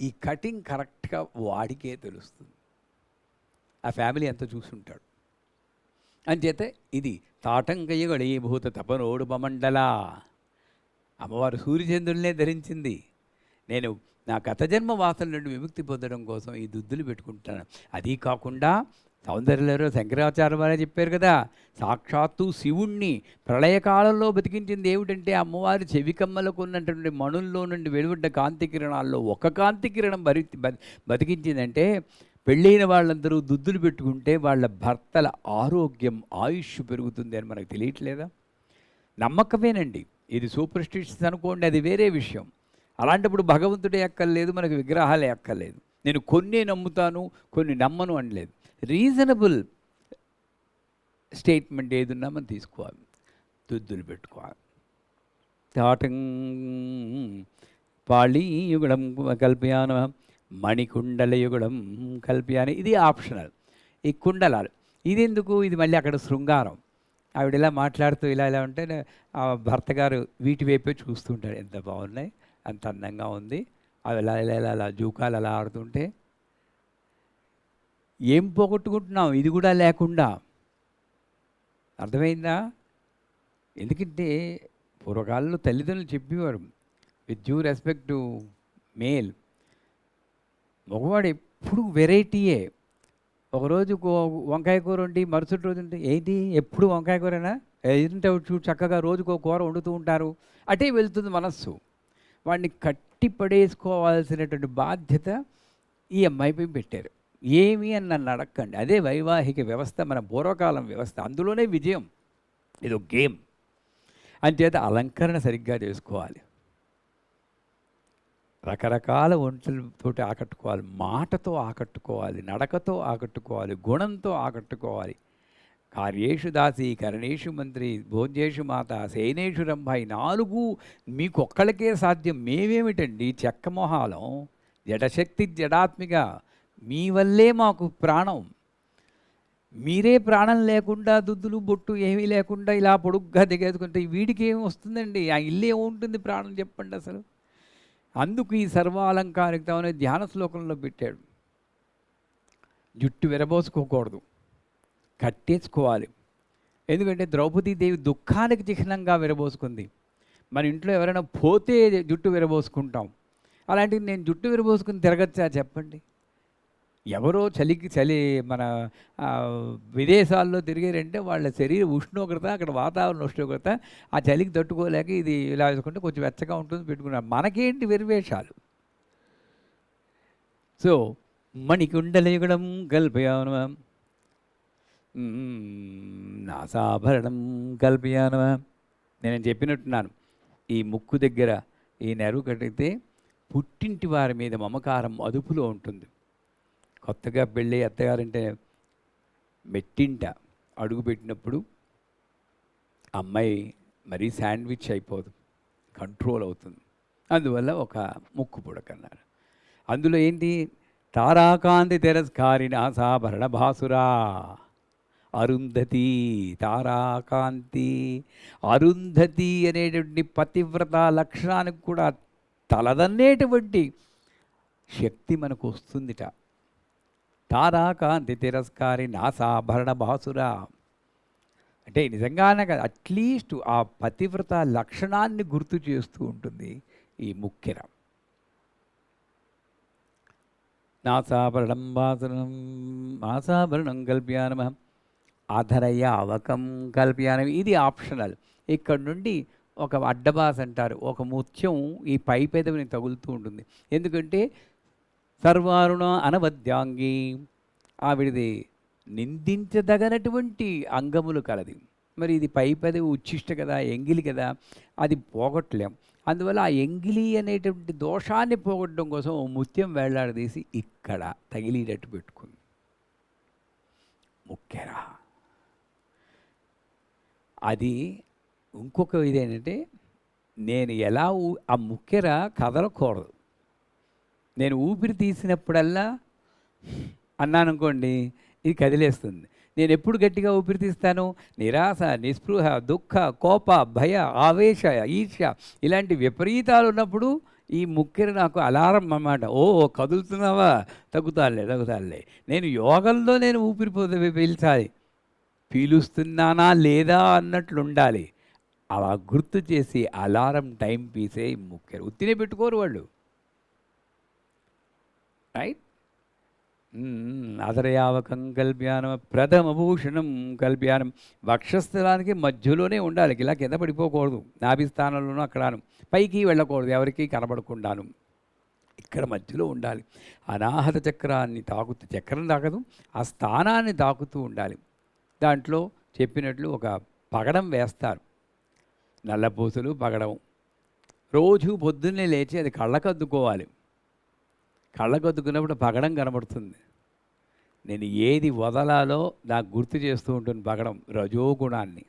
ఈ కటింగ్ కరెక్ట్గా వాడికే తెలుస్తుంది. ఆ ఫ్యామిలీ అంతా చూసుంటాడు. అంచేత ఇది తాటంకయ్యగళీభూత తపనోడు పమండల. అమ్మవారు సూర్యచంద్రులనే ధరించింది. నేను నా గత జన్మ వాసన నుండి విముక్తి పొందడం కోసం ఈ దుద్దులు పెట్టుకుంటాను. అదీ కాకుండా సౌందర్యలో శంకరాచార్య వారే చెప్పారు కదా, సాక్షాత్తు శివుణ్ణి ప్రళయకాలంలో బతికించింది ఏమిటంటే అమ్మవారి చెవికమ్మలకు ఉన్నటువంటి మణుల్లో నుండి వెలువడ్డ కాంతి కిరణాల్లో ఒక కాంతి కిరణం బతికించిందంటే, పెళ్ళైన వాళ్ళందరూ దుద్దులు పెట్టుకుంటే వాళ్ళ భర్తల ఆరోగ్యం, ఆయుష్ పెరుగుతుంది అని మనకు తెలియట్లేదా? నమ్మకమేనండి. ఇది సూపర్స్టిషన్స్ అనుకోండి, అది వేరే విషయం. అలాంటప్పుడు భగవంతుడే ఎక్కర్లేదు, మనకు విగ్రహాలే ఎక్కర్లేదు. నేను కొన్ని నమ్ముతాను, కొన్ని నమ్మను అనలేదు. రీజనబుల్ స్టేట్మెంట్ ఏదున్నా మనం తీసుకోవాలి. దుద్దులు పెట్టుకోవాలి. తాటం పాళీయుగళం కల్పయాన మణికుండలయుగళం కల్పయాన. ఇది ఆప్షనల్. ఈ కుండలాలు ఇది ఎందుకు? ఇది మళ్ళీ అక్కడ శృంగారం. ఆవిడ ఇలా మాట్లాడుతూ ఇలా ఉంటే ఆ భర్త గారు వీటి వైపే చూస్తుంటాడు. ఎంత బాగున్నాయి, అంత అందంగా ఉంది. అవి ఇలా జూకాలు అలా ఆడుతుంటే ఏం పోగొట్టుకుంటున్నాం ఇది కూడా లేకుండా. అర్థమైందా? ఎందుకంటే పూర్వకాలంలో తల్లిదండ్రులు చెప్పేవారు, with due respect to male, మగవాడు ఎప్పుడు వెరైటీయే. ఒకరోజు వంకాయ కూర వండి మరుసటి రోజు ఉంటే ఏంటి ఎప్పుడు వంకాయ కూరనా, ఏంటంటే చూడు చక్కగా రోజుకో కూర వండుతూ ఉంటారు. అటే వెళ్తుంది మనస్సు. వాడిని కట్టి పడేసుకోవాల్సినటువంటి బాధ్యత ఈ అమ్మాయిపై పెట్టారు. ఏమి అని నన్ను అడక్కండి. అదే వైవాహిక వ్యవస్థ, మన పూర్వకాలం వ్యవస్థ. అందులోనే విజయం. ఇది ఒక గేమ్. అంచేత అలంకరణ సరిగ్గా చేసుకోవాలి. రకరకాల ఒంటలతోటి ఆకట్టుకోవాలి, మాటతో ఆకట్టుకోవాలి, నడకతో ఆకట్టుకోవాలి, గుణంతో ఆకట్టుకోవాలి. కార్యేషు దాసి, కరణేషు మంత్రి, భోజ్యేషు మాత, సేనేషు రంభాయి. 4 మీకొక్కళ్ళకే సాధ్యం. మేమేమిటండి చెక్కమొహాలం, జడశక్తి జడాత్మిక. మీ వల్లే మాకు ప్రాణం. మీరే ప్రాణం లేకుండా దుద్దులు బొట్టు ఏమీ లేకుండా ఇలా పొడుగ్గా దిగేసుకుంటే వీడికి ఏమి వస్తుందండి? ఆ ఇల్లు ఏముంటుంది ప్రాణం చెప్పండి అసలు. అందుకు ఈ సర్వాలంకారికత అనే ధ్యాన శ్లోకంలో పెట్టాడు. జుట్టు విరబోసుకోకూడదు, కట్టేసుకోవాలి. ఎందుకంటే ద్రౌపదీదేవి దుఃఖానికి చిహ్నంగా విరబోసుకుంది. మన ఇంట్లో ఎవరైనా పోతే జుట్టు విరబోసుకుంటాం. అలాంటిది నేను జుట్టు విరబోసుకుని తిరగచ్చా చెప్పండి? ఎవరో చలి మన విదేశాల్లో తిరిగారంటే వాళ్ళ శరీర ఉష్ణోగ్రత, అక్కడ వాతావరణ ఉష్ణోగ్రత, ఆ చలికి తట్టుకోలేక ఇది ఇలా వేసుకుంటే కొంచెం వెచ్చగా ఉంటుంది పెట్టుకున్నారు. మనకేంటి వెరివేషాలు? సో మణికుండలయుగళం కల్పయాన నాసాభరణం కల్పయాన. నేను చెప్పినట్టున్నాను, ఈ ముక్కు దగ్గర ఈ నెరువు కట్టితే పుట్టింటి వారి మీద మమకారం అదుపులో ఉంటుంది. కొత్తగా పెళ్ళి అత్తగారంటే మెట్టింట అడుగు పెట్టినప్పుడు అమ్మాయి మరీ శాండ్విచ్ అయిపోదు, కంట్రోల్ అవుతుంది. అందువల్ల ఒక ముక్కు పుడకన్నారు. అందులో ఏంటి? తారాకాంతి తిరస్కారి నాసాభరణ భాసురా అరుంధతి. తారాకాంతి అరుంధతి అనేటువంటి పతివ్రత లక్షణానికి కూడా తలదన్నేటువంటి శక్తి మనకు వస్తుందిట. తారాకాంతి తిరస్కారి నాసాభరణ భాసురా అంటే నిజంగానే కదా, అట్లీస్ట్ ఆ పతివ్రత లక్షణాన్ని గుర్తు చేస్తూ ఉంటుంది ఈ ముక్కెర. నాసాభరణం భాసురం నాసాభరణం కల్ప్యానమ అధరయావకం కల్ప్యామి, ఇది ఆప్షనల్. ఇక్కడ నుండి ఒక అడ్డబాస్ అంటారు, ఒక ముత్యం ఈ పై పెదవిని తగులుతూ ఉంటుంది. ఎందుకంటే సర్వారుణ అనవద్యాంగి, ఆవిడిది నిందించదగనటువంటి అంగములు కలది. మరి ఇది పై పెదవి ఉచ్చిష్ట కదా, ఎంగిలి కదా, అది పోగొట్టలేం. అందువల్ల ఆ ఎంగిలి అనేటువంటి దోషాన్ని పోగొట్టడం కోసం ఓ ముత్యం వేళ్లాడదీసి ఇక్కడ తగిలేటట్టు పెట్టుకుంది. ముక్కెర అది. ఇంకొక ఇదేంటంటే, నేను ఎలా ఆ ముక్కెర కదలకూడదు. నేను ఊపిరి తీసినప్పుడల్లా అన్నాననుకోండి, ఇది కదిలేస్తుంది. నేను ఎప్పుడు గట్టిగా ఊపిరి తీస్తాను? నిరాశ, నిస్పృహ, దుఃఖ, కోప, భయ, ఆవేశ, ఈర్ష్య ఇలాంటి విపరీతాలు ఉన్నప్పుడు ఈ ముక్కెర నాకు అలారం అన్నమాట. ఓ కదులుతున్నావా, తగ్గుతాలే. నేను యోగంలో నేను ఊపిరి పీల్చాలి, పీలుస్తున్నానా లేదా అన్నట్లు ఉండాలి. అలా గుర్తు చేసి అలారం టైం పీసే ముక్కెర. ఉత్తినే పెట్టుకోరు వాళ్ళు, రైట్. అధరయావకం కల్ప్యానం ప్రథమభూషణం కల్ప్యానం. వక్షస్థలానికి మధ్యలోనే ఉండాలి, ఇలా కింద పడిపోకూడదు. నాభిస్థానంలోనూ అక్కడను పైకి వెళ్ళకూడదు, ఎవరికి కనబడకుండాను. ఇక్కడ మధ్యలో ఉండాలి. అనాహత చక్రాన్ని తాకుతూ, చక్రం తాకదు, ఆ స్థానాన్ని తాకుతూ ఉండాలి. దాంట్లో చెప్పినట్లు ఒక పగడం వేస్తారు, నల్లపూసలు పగడం. రోజు పొద్దున్నే లేచి అది కళ్ళకద్దుకోవాలి. కళ్ళకద్దుకున్నప్పుడు పగడం కనబడుతుంది. నేను ఏది వదలాలో నాకు గుర్తు చేస్తూ ఉంటుంది పగడం, రజోగుణాన్ని.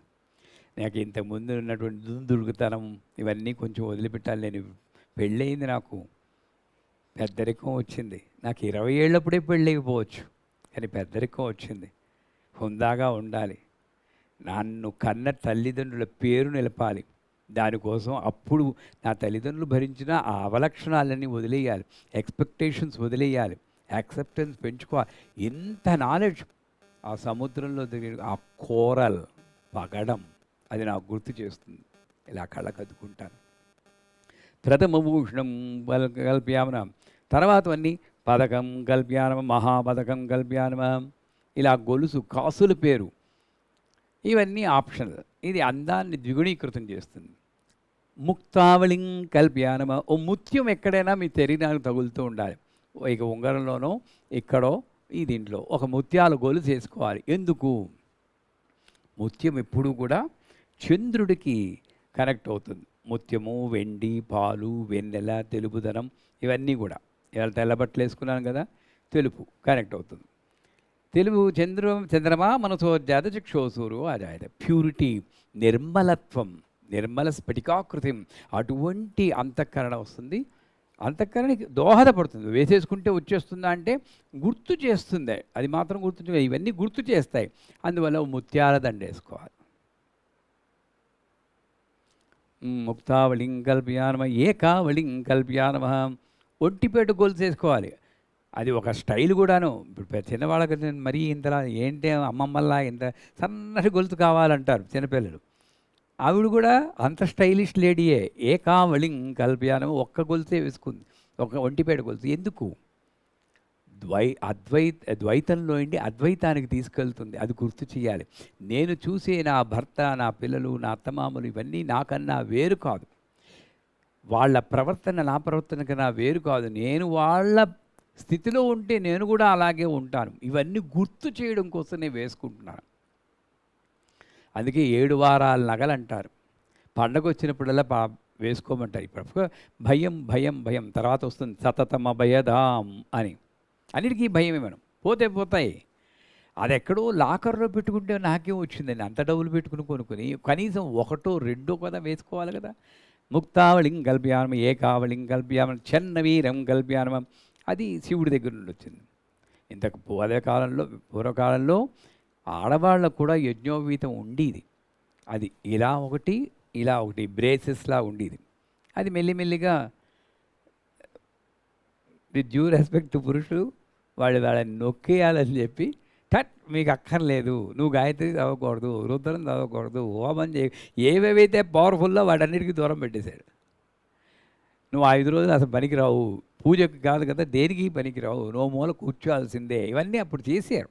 నాకు ఇంతకుముందు ఉన్నటువంటి దుర్గుతనం ఇవన్నీ కొంచెం వదిలిపెట్టాలి. నేను పెళ్ళయింది, నాకు పెద్దరికం వచ్చింది. నాకు 20 ఏళ్ళప్పుడే పెళ్ళైపోవచ్చు, కానీ పెద్దరికం వచ్చింది. హుందాగా ఉండాలి. నన్ను కన్న తల్లిదండ్రుల పేరు నిలపాలి. దానికోసం అప్పుడు నా తల్లిదండ్రులు భరించిన ఆ అవలక్షణాలన్నీ వదిలేయాలి, ఎక్స్పెక్టేషన్స్ వదిలేయాలి, యాక్సెప్టెన్స్ పెంచుకోవాలి. ఇంత నాలెడ్జ్ ఆ సముద్రంలో ఆ కోరల్ పగడం అది నాకు గుర్తు చేస్తుంది. ఇలా కళ్ళకద్దుకుంటాను. ప్రథమభూషణం కల్ప్యామన. తర్వాత అన్నీ పథకం కల్ప్యానమ, మహాపథకం కల్ప్యానమ. ఇలా గొలుసు, కాసుల పేరు, ఇవన్నీ ఆప్షనల్. ఇది అందాన్ని ద్విగుణీకృతం చేస్తుంది. ముక్తావళిం కల్ప్యానమ. ఓ ముత్యం ఎక్కడైనా మీ శరీరానికి తగులుతూ ఉండాలి. ఇక ఉంగరంలోనో ఇక్కడో ఈ దీంట్లో ఒక ముత్యాల గొలుసు వేసుకోవాలి. ఎందుకు? ముత్యం ఎప్పుడూ కూడా చంద్రుడికి కనెక్ట్ అవుతుంది. ముత్యము, వెండి, పాలు, వెన్నెల, తెలుపుదనం ఇవన్నీ కూడా. ఇలా తెల్లబట్టలు వేసుకున్నాను కదా, తెలుపు కనెక్ట్ అవుతుంది. తెలుగు చంద్రమా మనసోజాత చక్షోసూరు ఆజాయత. ప్యూరిటీ, నిర్మలత్వం, నిర్మల స్ఫటికాకృతి, అటువంటి అంతఃకరణ వస్తుంది. అంతఃకరణకి దోహదపడుతుంది. వేసేసుకుంటే వచ్చేస్తుందా అంటే గుర్తు చేస్తుంది. అది మాత్రం గుర్తు, ఇవన్నీ గుర్తు చేస్తాయి. అందువల్ల ముత్యాల దండ వేసుకోవాలి. ముక్తావళిం కల్ప్యానమ, ఏకావళిం కల్ప్యానమ. ఒంటిపేట గొలుసు వేసుకోవాలి. అది ఒక స్టైల్ కూడాను. ఇప్పుడు చిన్నవాళ్ళకి మరీ ఇంతలా ఏంటి అమ్మమ్మల్లా ఇంత సన్నటి గొలుసు కావాలంటారు చిన్నపిల్లలు. ఆవిడ కూడా అంత స్టైలిష్ లేడీయే. ఏకావళిం కల్ప్యానం, ఒక్క గొలుసే వేసుకుంది, ఒక ఒంటిపేట గొలుసు. ఎందుకు? ద్వైతంలో ఏంటి అద్వైతానికి తీసుకెళ్తుంది. అది గుర్తు చేయాలి. నేను చూసే నా భర్త, నా పిల్లలు, నా అత్తమామలు ఇవన్నీ నాకన్నా వేరు కాదు. వాళ్ళ ప్రవర్తన నా ప్రవర్తన కన్నా వేరు కాదు. నేను వాళ్ళ స్థితిలో ఉంటే నేను కూడా అలాగే ఉంటాను. ఇవన్నీ గుర్తు చేయడం కోసం నేను వేసుకుంటున్నాను. అందుకే 7 వారాల నగలు అంటారు. పండగ వచ్చినప్పుడల్లా వేసుకోమంటారు. ఇప్పుడు భయం భయం భయం, తర్వాత వస్తుంది సతతమ భయదాం అని. అన్నిటికీ భయమే. మనం పోతాయి. అది ఎక్కడో లాకర్లో పెట్టుకుంటే నాకేం వచ్చిందండి, అంత డబ్బులు పెట్టుకుని కొనుక్కొని కనీసం 1, 2 కదా వేసుకోవాలి కదా. ముక్తావళిం కల్ప్యానం, ఏకావళిం కల్ప్యానం, చెన్నవీరం కల్ప్యానం. అది శివుడి దగ్గర నుండి వచ్చింది. ఇంతకు పూర్వకాలంలో ఆడవాళ్ళకు కూడా యజ్ఞోపవీతం ఉండేది. అది ఇలా ఒకటి బ్రేసెస్లా ఉండేది. అది మెల్లిమెల్లిగా విత్ డ్యూ రెస్పెక్ట్ పురుషులు వాళ్ళని నొక్కేయాలని చెప్పి, మీకు అక్కర్లేదు, నువ్వు గాయత్రి చదవకూడదు, రుద్రం చదవకూడదు, హోమం ఏవేవైతే పవర్ఫుల్లో వాటన్నిటికీ దూరం పెట్టేశాడు. నువ్వు 5 రోజులు అసలు పనికిరావు, పూజకు కాదు కదా, దేనికి పనికిరావు, నో మూల కూర్చోాల్సిందే. ఇవన్నీ అప్పుడు చేశారు.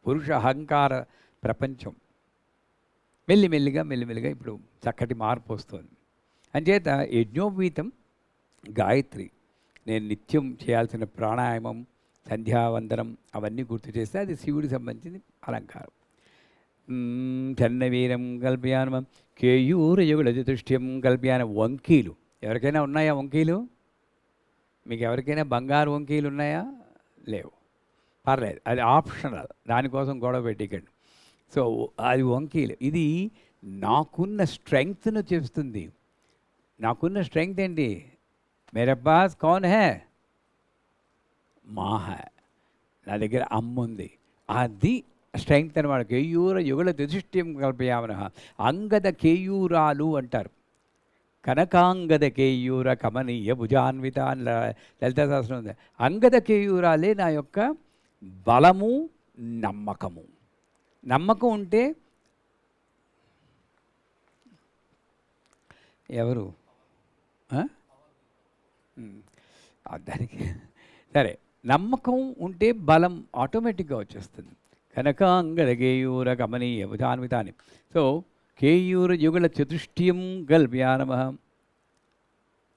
పురుష అహంకార ప్రపంచం. మెల్లిమెల్లిగా ఇప్పుడు చక్కటి మార్పు వస్తుంది. అంచేత యజ్ఞోపవీతం గాయత్రి నేను నిత్యం చేయాల్సిన ప్రాణాయామం, సంధ్యావందనం అవన్నీ గుర్తు చేస్తే అది శివుడికి సంబంధించిన అలంకారం. చన్నవీరం కల్పయానం కేయూరయుగుల చతుష్టయం కల్పయాన. వంకీలు ఎవరికైనా ఉన్నాయా? వంకీలు మీకు ఎవరికైనా బంగారు వంకీలు ఉన్నాయా? లేవు, పర్లేదు, అది ఆప్షనల్, దానికోసం గొడవ పెట్టికండి. సో అది వంకీలు. ఇది నాకున్న స్ట్రెంగ్త్ను చెప్తుంది. నాకున్న స్ట్రెంగ్త్ ఏంటి? మేరే పాస్ కౌన్ హే? మా హే. నా దగ్గర అమ్మ ఉంది. అది స్ట్రెంగ్త్ అనమాట. కేయూర యుగల దుధిష్ట్యం కల్పయామన. అంగద కేయూరాలు అంటారు. కనకాంగద కేయూర కమనీయ భుజాన్విత అని లలితా శాస్త్రం ఉంది. అంగద కేయూరాలే నా యొక్క బలము, నమ్మకము. నమ్మకం ఉంటే ఎవరు దానికి సరే, నమ్మకం ఉంటే బలం ఆటోమేటిక్గా వచ్చేస్తుంది. కనకాంగద కేయూర కమనీయ భుజాన్వితాన్ని. సో కేయూర యుగల చతుష్టయం కల్ప్యానమ.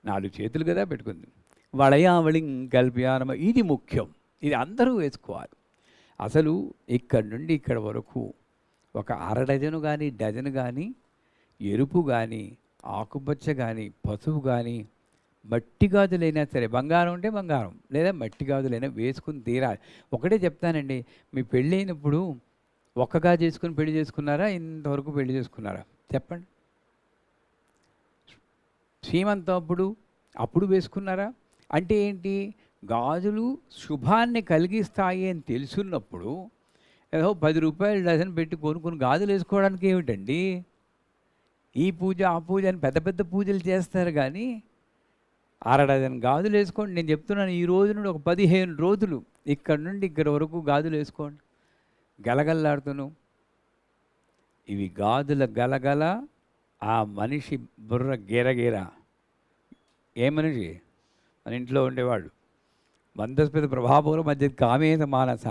4 చేతులు కదా పెట్టుకుంది. వళయావళిం కల్ప్యానమ. ఇది ముఖ్యం, ఇది అందరూ వేసుకోవాలి. అసలు ఇక్కడి నుండి ఇక్కడ వరకు ఒక అరడజను కానీ డజను కానీ ఎరుపు కానీ ఆకుపచ్చ కానీ పసుపు కానీ మట్టి గాజులైనా సరే, బంగారం ఉంటే బంగారం లేదా మట్టి గాజులైనా వేసుకుని తీరాలి. ఒకటే చెప్తానండి, మీ పెళ్ళైనప్పుడు ఒక్క గాజు చేసుకుని పెళ్లి చేసుకున్నారా? ఇంతవరకు పెళ్లి చేసుకున్నారా? చెప్పండి. శ్రీమంతం అప్పుడు వేసుకున్నారా? అంటే ఏంటి? గాజులు శుభాన్ని కలిగిస్తాయి అని తెలుసున్నప్పుడు ఏదో 10 రూపాయలు డజన్ పెట్టి కొనుక్కుని గాజులు వేసుకోవడానికి ఏమిటండి? ఈ పూజ ఆ పూజ అని పెద్ద పెద్ద పూజలు చేస్తారు కానీ అరడజన్ గాజులు వేసుకోండి. నేను చెప్తున్నాను, ఈ రోజు నుండి ఒక 15 రోజులు ఇక్కడ నుండి ఇక్కడ వరకు గాజులు వేసుకోండి. గలగల్లాడుతును ఇవి గాజుల గలగల. ఆ మనిషి బుర్ర గిరగిర. ఏ మనిషి? మన ఇంట్లో ఉండేవాళ్ళు. మందస్పతి ప్రభాపూర మధ్య కామేత మానస.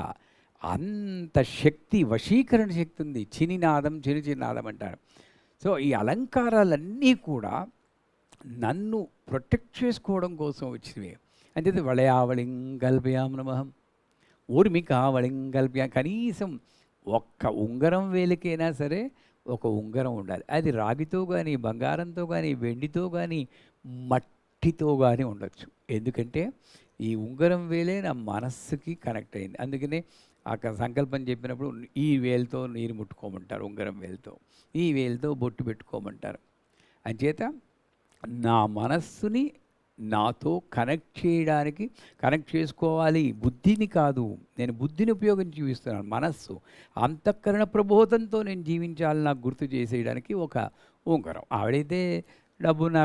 అంత శక్తి, వశీకరణ శక్తి ఉంది. చినినాదం చిరుచినాదం అంటారు. సో ఈ అలంకారాలన్నీ కూడా నన్ను ప్రొటెక్ట్ చేసుకోవడం కోసం వచ్చినవి. అంటే వళయావళిం కల్పయాం నమః. ఊర్మికావళిం కల్పయా. కనీసం ఒక్క ఉంగరం వేలికైనా సరే ఒక ఉంగరం ఉండాలి. అది రాగితో కానీ, బంగారంతో కానీ, వెండితో కానీ, మట్టితో కానీ ఉండొచ్చు. ఎందుకంటే ఈ ఉంగరం వేలే నా మనస్సుకి కనెక్ట్ అయింది. అందుకనే అక్కడ సంకల్పం చెప్పినప్పుడు ఈ వేలుతో నీరు ముట్టుకోమంటారు, ఉంగరం వేలుతో. ఈ వేలుతో బొట్టు పెట్టుకోమంటారు. అంచేత నా మనస్సుని నాతో కనెక్ట్ చేసుకోవాలి. బుద్ధిని కాదు, నేను బుద్ధిని ఉపయోగించి జీవిస్తున్నాను. మనస్సు అంతఃకరణ ప్రబోధంతో నేను జీవించాలని నాకు గుర్తు చేసేయడానికి ఒక ఉంగరం. ఆవిడైతే డబ్బున్న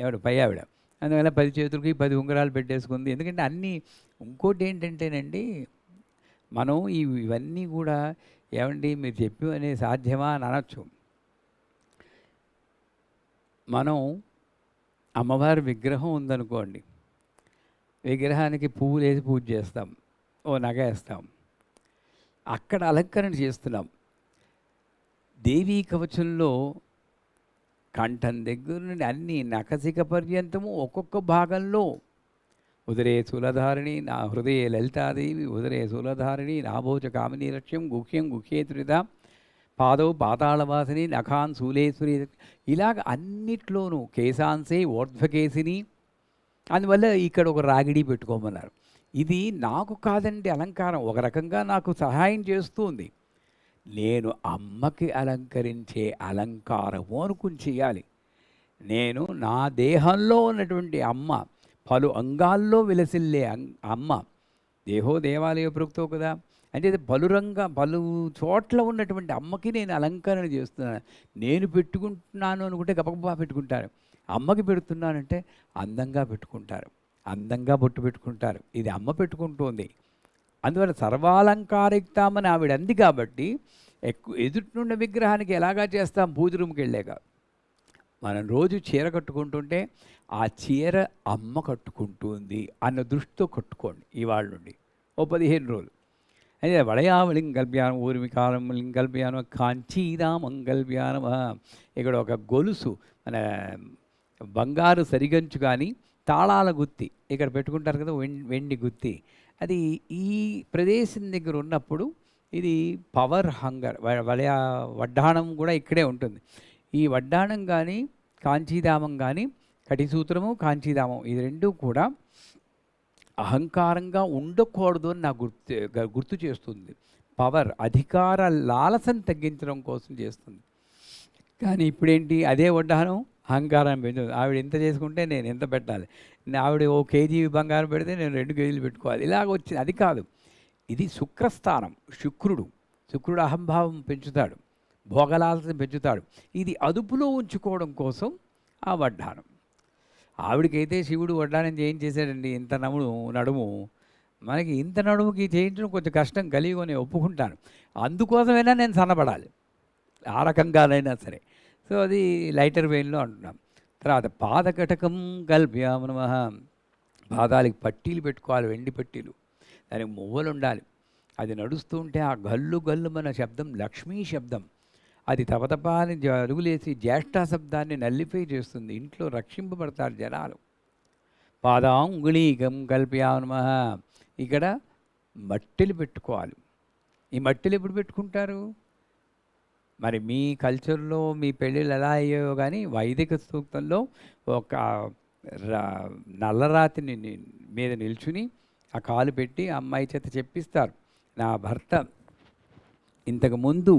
ఎవడు పై ఆవిడ, అందువల్ల 10 చేతులకి 10 ఉంగరాలు పెట్టేసుకుంది. ఎందుకంటే అన్నీ. ఇంకోటి ఏంటంటేనండి, మనం ఇవన్నీ కూడా ఏమండి మీరు చెప్పి అనే సాధ్యమా అని అనొచ్చు. మనం అమ్మవారి విగ్రహం ఉందనుకోండి, విగ్రహానికి పువ్వులు వేసి పూజ చేస్తాం, ఓ నగ వేస్తాం, అక్కడ అలంకరణ చేస్తున్నాం. దేవీ కవచంలో కంఠం దగ్గర నుండి అన్ని నఖశిఖ పర్యంతము ఒక్కొక్క భాగంలో ఉదరే శూలధారిణి నా హృదయ లలితాదేవి, ఉదరే శూలధారిణి నాభోచ కామినీ లక్ష్యం గుహ్యం గుహ్యేతురిద పాదవు పాతాళవాసిని నఖాన్ శూలేశ్వరి, ఇలాగ అన్నిట్లోనూ కేశాంసే ఓర్ధ్వకేసిని. అందువల్ల ఇక్కడ ఒక రాగిడి పెట్టుకోమన్నారు. ఇది నాకు కాదండి అలంకారం, ఒక రకంగా నాకు సహాయం చేస్తుంది. నేను అమ్మకి అలంకరించే అలంకారము అనుకుని చేయాలి. నేను నా దేహంలో ఉన్నటువంటి అమ్మ, పలు అంగాల్లో విలసిల్లే అమ్మ, దేహో దేవాలయ ప్రోక్తో కదా. అంటే పలు చోట్ల ఉన్నటువంటి అమ్మకి నేను అలంకరణ చేస్తున్నాను. నేను పెట్టుకుంటున్నాను అనుకుంటే గబగబా పెట్టుకుంటారు. అమ్మకి పెడుతున్నానంటే అందంగా పెట్టుకుంటారు, అందంగా బొట్టు పెట్టుకుంటారు. ఇది అమ్మ పెట్టుకుంటోంది. అందువల్ల సర్వాలంకారిక్తామని ఆవిడ అంది కాబట్టి ఎదుటినున్న విగ్రహానికి ఎలాగా చేస్తాం? పూజ రూమ్కి వెళ్ళాక మనం రోజు చీర కట్టుకుంటుంటే ఆ చీర అమ్మ కట్టుకుంటుంది అన్న దృష్టితో కట్టుకోండి. ఇవాళ నుండి ఓ 15 రోజులు అయితే వలయావళిం కల్ప్యానం ఊర్మికాలం కల్ప్యానం కాంచీరామం కల్ప్యానం. ఇక్కడ ఒక గొలుసు మన బంగారు సరిగంచు కానీ తాళాల గుత్తి ఇక్కడ పెట్టుకుంటారు కదా, వెండి గుత్తి. అది ఈ ప్రదేశం దగ్గర ఉన్నప్పుడు ఇది పవర్ హంగర్. వడ్డాణం కూడా ఇక్కడే ఉంటుంది. ఈ వడ్డాణం కానీ కాంచీధామం కానీ కటిసూత్రము కాంచీధామం ఇది రెండూ కూడా అహంకారంగా ఉండకూడదు అని నాకు గుర్తు చేస్తుంది. పవర్ అధికార లాలసను తగ్గించడం కోసం చేస్తుంది. కానీ ఇప్పుడేంటి అదే వడ్డానం అహంకారం పెంచుతుంది. ఆవిడ ఎంత చేసుకుంటే నేను ఎంత పెట్టాలి, ఆవిడ ఓ కేజీ బంగారం పెడితే నేను 2 కేజీలు పెట్టుకోవాలి, ఇలాగ వచ్చింది. అది కాదు, ఇది శుక్రస్థానం. శుక్రుడు అహంభావం పెంచుతాడు, భోగలాలసను పెంచుతాడు. ఇది అదుపులో ఉంచుకోవడం కోసం ఆ వడ్డానం. ఆవిడకైతే శివుడు వడ్డానం చేయించేశాడండి, ఇంత నడుము. మనకి ఇంత నడుముకి చేయించడం కొంచెం కష్టం, కలియుగని ఒప్పుకుంటాను. అందుకోసమైనా నేను సన్నపడాలి, ఆ రకంగానైనా సరే. సో అది లైటర్ వెయిన్లో అంటున్నాం. తర్వాత పాదకటకం కల్ప్యామ నమః. పాదాలకి పట్టీలు పెట్టుకోవాలి, వెండి పట్టీలు, దానికి మువ్వలు ఉండాలి. అది నడుస్తూ ఉంటే ఆ గల్లు గల్లు మన శబ్దం లక్ష్మీ శబ్దం. అది తపతపాని అరుగులేసి జ్యేష్ఠ శబ్దాన్ని నల్లిఫై చేస్తుంది. ఇంట్లో రక్షింపబడతారు జనాలు. పాదాంగుళీకం కల్ప్యామ నమః. ఇక్కడ మట్టెలు పెట్టుకోవాలి. ఈ మట్టెలు ఎప్పుడు పెట్టుకుంటారు? మరి మీ కల్చర్లో మీ పెళ్ళిళ్ళు ఎలా అయ్యాయో కానీ వైదిక సూక్తంలో ఒక నల్లరాతిని మీద నిల్చుని ఆ కాలు పెట్టి అమ్మాయి చేత చెప్పిస్తారు, నా భర్త ఇంతకుముందు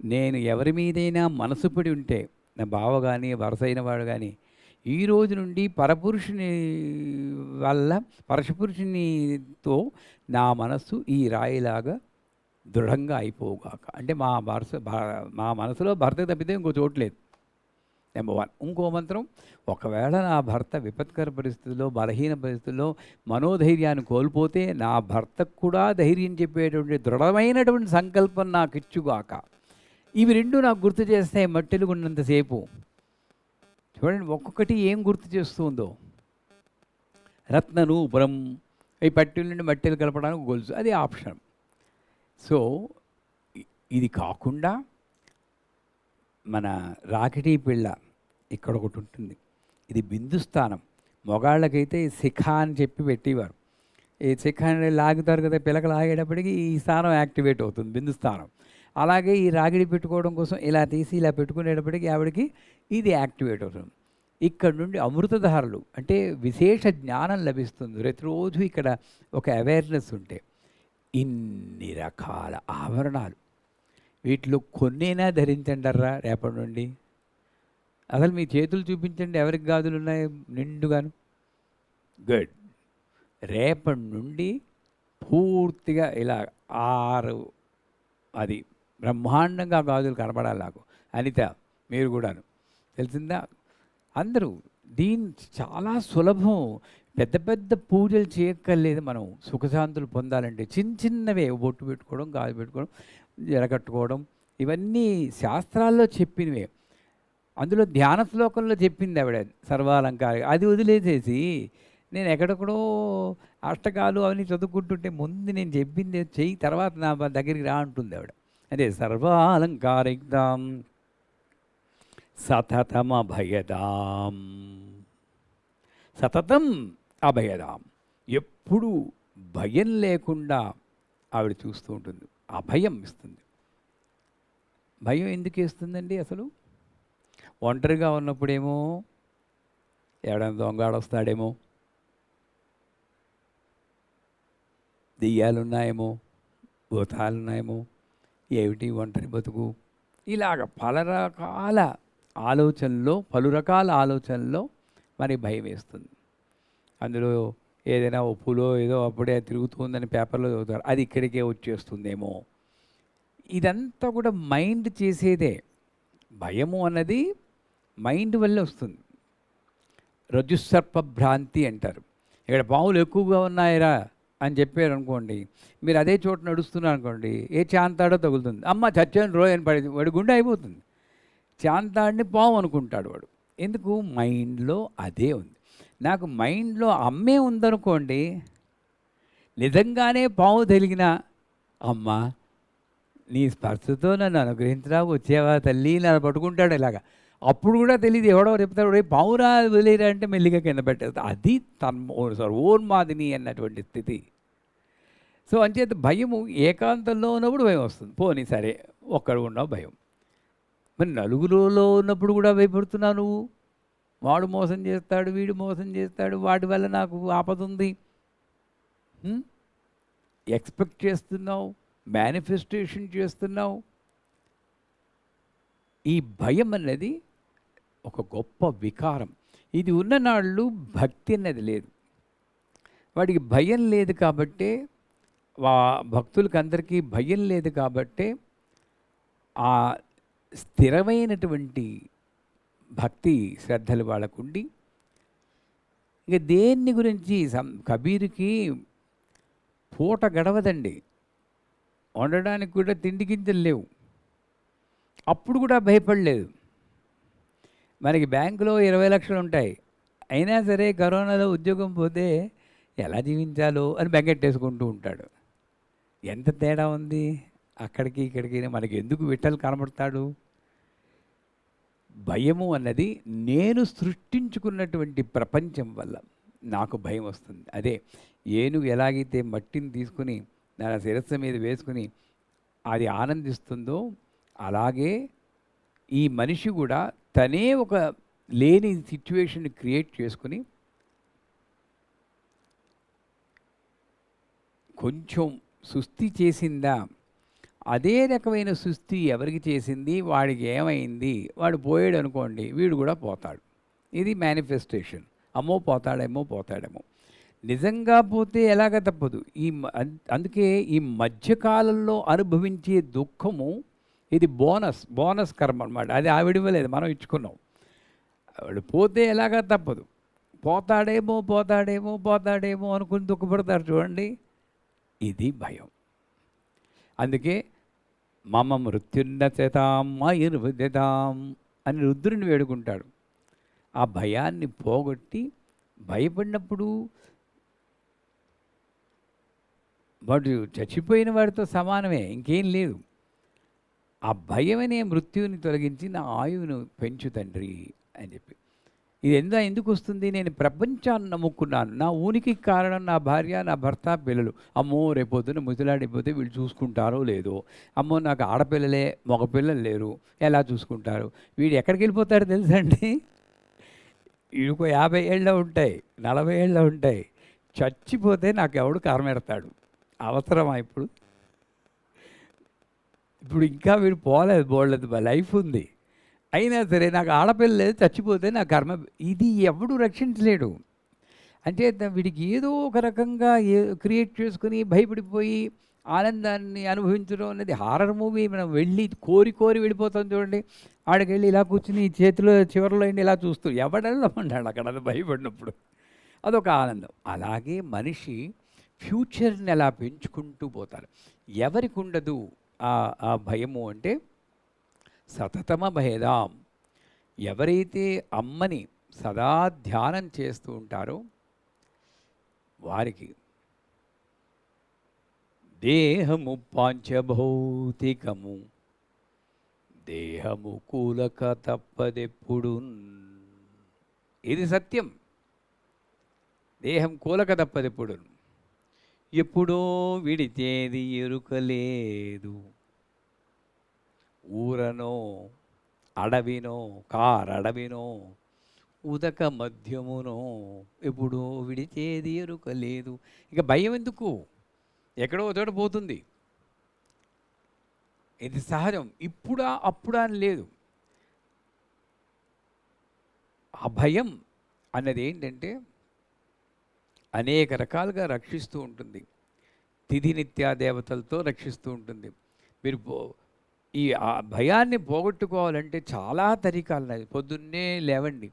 నేను ఎవరి మీదైనా మనసు పడి ఉంటే, నా బావ కానీ వరసైన వాడు కానీ, ఈ రోజు నుండి పరపురుషుని వల్ల పరశుపురుషునితో నా మనస్సు ఈ రాయిలాగా దృఢంగా అయిపోగాక. అంటే మా మనసులో భర్త తప్పితే ఇంకో చోట్లేదు. నెంబర్ 1. ఇంకో మంత్రం, ఒకవేళ నా భర్త విపత్కర పరిస్థితుల్లో బలహీన పరిస్థితుల్లో మనోధైర్యాన్ని కోల్పోతే నా భర్తకు కూడా ధైర్యం చెప్పేటువంటి దృఢమైనటువంటి సంకల్పం నాకు ఇచ్చుగాక. ఇవి రెండు నాకు గుర్తు చేస్తాయి మట్టెలు ఉన్నంతసేపు. చూడండి ఒక్కొక్కటి ఏం గుర్తు చేస్తుందో. రత్ననూపురం, ఈ పట్టెల నుండి మట్టెలు కలపడానికి గొలుసు, అది ఆప్షన్. సో ఇది కాకుండా మన రాకిటీ పిల్ల ఇక్కడ ఒకటి ఉంటుంది, ఇది బిందు స్థానం. మొగాళ్ళకైతే శిఖ అని చెప్పి పెట్టేవారు. ఈ శిఖ అని లాగుతారు కదా, పిల్లక లాగేటప్పటికి ఈ స్థానం యాక్టివేట్ అవుతుంది, బిందు స్థానం. అలాగే ఈ రాగిడి పెట్టుకోవడం కోసం ఇలా తీసి ఇలా పెట్టుకునేటప్పటికి ఆవిడకి ఇది యాక్టివేట్ అవుతుంది. ఇక్కడ నుండి అమృతధారలు అంటే విశేష జ్ఞానం లభిస్తుంది. ప్రతిరోజు ఇక్కడ ఒక అవేర్నెస్ ఉంటే ఇన్ని రకాల ఆభరణాలు, వీటిలో కొన్నైనా ధరించండర్రా రేపటి నుండి. అసలు మీ చేతులు చూపించండి, ఎవరికి గాజులు ఉన్నాయి నిండుగాను. గుడ్. రేపటి నుండి పూర్తిగా ఇలా 6 అది బ్రహ్మాండంగా గాజులు కనపడాలి నాకు. అనిత మీరు కూడాను, తెలిసిందా? అందరూ చాలా సులభం. పెద్ద పెద్ద పూజలు చేయక్కర్లేదు. మనం సుఖశాంతులు పొందాలంటే చిన్నవే, బొట్టు పెట్టుకోవడం, గాజు పెట్టుకోవడం, జరగట్టుకోవడం, ఇవన్నీ శాస్త్రాల్లో చెప్పినవే. అందులో ధ్యాన శ్లోకంలో చెప్పింది ఆవిడ సర్వాలంకారం. అది వదిలేసేసి నేను ఎక్కడెక్కడో అష్టకాలు అవన్నీ చదువుకుంటుంటే ముందు నేను చెప్పింది చెయ్యి, తర్వాత నా దగ్గరికి రా అంటుంది ఆవిడ. అదే సర్వాలంకారిక్తాం సతతం అభయదాం. సతతం అభయదాం, ఎప్పుడు భయం లేకుండా ఆవిడ చూస్తూ ఉంటుంది, అభయం ఇస్తుంది. భయం ఎందుకు ఇస్తుందండి అసలు? ఒంటరిగా ఉన్నప్పుడేమో ఎవడైనా దొంగాడొస్తాడేమో, దెయ్యాలున్నాయేమో, భూతాలున్నాయేమో, ఏమిటి ఒంటరి బతుకు, ఇలాగ పలు రకాల ఆలోచనల్లో మరి భయం వేస్తుంది. అందులో ఏదైనా ఒప్పులో ఏదో అప్పుడే తిరుగుతుందని పేపర్లో చదువుతారు, అది ఇక్కడికే వచ్చేస్తుందేమో. ఇదంతా కూడా మైండ్ చేసేదే. భయము అన్నది మైండ్ వల్లే వస్తుంది. రజుసర్ప భ్రాంతి అంటారు. ఇక్కడ పాములు ఎక్కువగా ఉన్నాయిరా అని చెప్పారు అనుకోండి, మీరు అదే చోట నడుస్తున్నారు అనుకోండి, ఏ చాంతాడో తగులుతుంది, అమ్మ చచ్చాను రోజు అని పడింది, వాడి గుండె అయిపోతుంది. చాంతాడిని పాము అనుకుంటాడు వాడు. ఎందుకు? మైండ్లో అదే ఉంది. నాకు మైండ్లో అమ్మే ఉందనుకోండి, నిజంగానే పాము తెలిగినా అమ్మా నీ స్పర్శతో నన్ను అనుగ్రహించరా వచ్చేవా తల్లి నన్ను పట్టుకుంటాడు ఇలాగా. అప్పుడు కూడా తెలియదు, ఎవడో చెప్తాడు రే పావురా వదిలేరా అంటే మెల్లిగా కింద పెట్టేస్తా. అది సర్వోన్మాదిని అన్నటువంటి స్థితి. సో అంచేత భయము ఏకాంతంలో ఉన్నప్పుడు భయం వస్తుంది. పోనీ సరే ఒక్కడు ఉన్నావు భయం. మరి నలుగురులో ఉన్నప్పుడు కూడా భయపడుతున్నావు నువ్వు. వాడు మోసం చేస్తాడు, వీడు మోసం చేస్తాడు, వాటి వల్ల నాకు ఆపద ఉంది, ఎక్స్పెక్ట్ చేస్తున్నావు, మేనిఫెస్టేషన్ చేస్తున్నావు. ఈ భయం అన్నది ఒక గొప్ప వికారం. ఇది ఉన్ననాళ్ళు భక్తి అన్నది లేదు. వాడికి భయం లేదు కాబట్టే, భక్తులకి అందరికీ భయం లేదు కాబట్టే ఆ స్థిరమైనటువంటి భక్తి శ్రద్ధలు వాళ్ళకుండి ఇక దేన్ని గురించి కబీరుకి పూట గడవదండి, వండడానికి కూడా తిండి గింజలు లేవు. అప్పుడు కూడా భయపడలేదు. మనకి బ్యాంకులో 20 లక్షలు ఉంటాయి, అయినా సరే కరోనాలో ఉద్యోగం పోతే ఎలా జీవించాలో అని బెంగెట్టేసుకుంటూ ఉంటాడు. ఎంత తేడా ఉంది అక్కడికి ఇక్కడికి. మనకి ఎందుకు విఠలు కనబడతాడు? భయము అన్నది నేను సృష్టించుకున్నటువంటి ప్రపంచం వల్ల నాకు భయం వస్తుంది. అదే ఏనుగు ఎలాగైతే మట్టిని తీసుకుని నా శిరస్సు మీద వేసుకుని అది ఆనందిస్తుందో, అలాగే ఈ మనిషి కూడా తనే ఒక లేని సిచ్యువేషన్ క్రియేట్ చేసుకుని కొంచెం సుస్థి చేసిందా, అదే రకమైన సుస్థి ఎవరికి చేసింది, వాడికి ఏమైంది, వాడు పోయాడు అనుకోండి, వీడు కూడా పోతాడు. ఇది మేనిఫెస్టేషన్. అమ్మో పోతాడేమో. నిజంగా పోతే ఎలాగ తప్పదు. అందుకే ఈ మధ్యకాలంలో అనుభవించే దుఃఖము ఇది బోనస్ కర్మ అన్నమాట. అది ఆవిడివ్వలేదు, మనం ఇచ్చుకున్నాం. వాడు పోతే ఎలాగా తప్పదు. పోతాడేమో అనుకుని దుఃఖపడతారు చూడండి. ఇది భయం. అందుకే మమ మృత్యున్నతాం ఆయుర్వృద్యతాం అని రుద్రుని వేడుకుంటాడు. ఆ భయాన్ని పోగొట్టి, భయపడినప్పుడు వాడు చచ్చిపోయిన వాడితో సమానమే, ఇంకేం లేదు. ఆ భయమనే మృత్యువుని తొలగించి నా ఆయువును పెంచు తండ్రి అని చెప్పి. ఇది ఎందుకు వస్తుంది? నేను ప్రపంచాన్ని నమ్ముకున్నాను, నా ఊనికి కారణం నా భార్య, నా భర్త, పిల్లలు. అమ్మో రేపొద్దున ముసలాడిపోతే వీళ్ళు చూసుకుంటారో లేదో, అమ్మో నాకు ఆడపిల్లలే మగపిల్లలు లేరు, ఎలా చూసుకుంటారు, వీడు ఎక్కడికి వెళ్ళిపోతారు తెలుసా అండి? వీడికో 50 ఏళ్ళ ఉంటాయి, 40 ఏళ్ళ ఉంటాయి. చచ్చిపోతే నాకు ఎవడు కర్మెడతాడు? అవసరమా ఇప్పుడు ఇంకా వీడు పోలేదు, బోళ్ళదు లైఫ్ ఉంది, అయినా సరే నాకు ఆడపిల్ల లేదు, చచ్చిపోతే నా కర్మ. ఇది ఎవడు రక్షించలేడు. అంటే వీడికి ఏదో ఒక రకంగా క్రియేట్ చేసుకుని భయపడిపోయి ఆనందాన్ని అనుభవించడం అనేది హారర్ మూవీ. మనం వెళ్ళి కోరి వెళ్ళిపోతాం చూడండి. ఆడికి వెళ్ళి ఇలా కూర్చుని చేతిలో చివరిలో అండి ఇలా చూస్తూ ఎవడెళ్ళ ఉన్నాడు అక్కడ, అది భయపడినప్పుడు అదొక ఆనందం. అలాగే మనిషి ఫ్యూచర్ని ఎలా పెంచుకుంటూ పోతారు. ఎవరికి ఉండదు ఆ భయము అంటే సతతమ భేదాం. ఎవరైతే అమ్మని సదా ధ్యానం చేస్తూ ఉంటారో వారికి దేహము పాంచభౌతికము, దేహము కూలక తప్పదెప్పుడు. ఇది సత్యం. దేహం కూలక తప్పదెప్పుడు. ఎప్పుడో విడిచేది ఎరుకలేదు. ఊరనో అడవినో కారడవినో ఉదక మధ్యమునో ఎప్పుడో విడిచేది ఎరుకలేదు. ఇక భయం ఎందుకు? ఎక్కడో చోట పోతుంది. ఇది సహజం. ఇప్పుడా అప్పుడా అని లేదు. ఆ భయం అన్నది ఏంటంటే అనేక రకాలుగా రక్షిస్తూ ఉంటుంది. తిథి నిత్యా దేవతలతో రక్షిస్తూ ఉంటుంది. మీరు ఈ భయాన్ని పోగొట్టుకోవాలంటే చాలా తరీకాలు ఉన్నాయి. పొద్దున్నే లేవండి.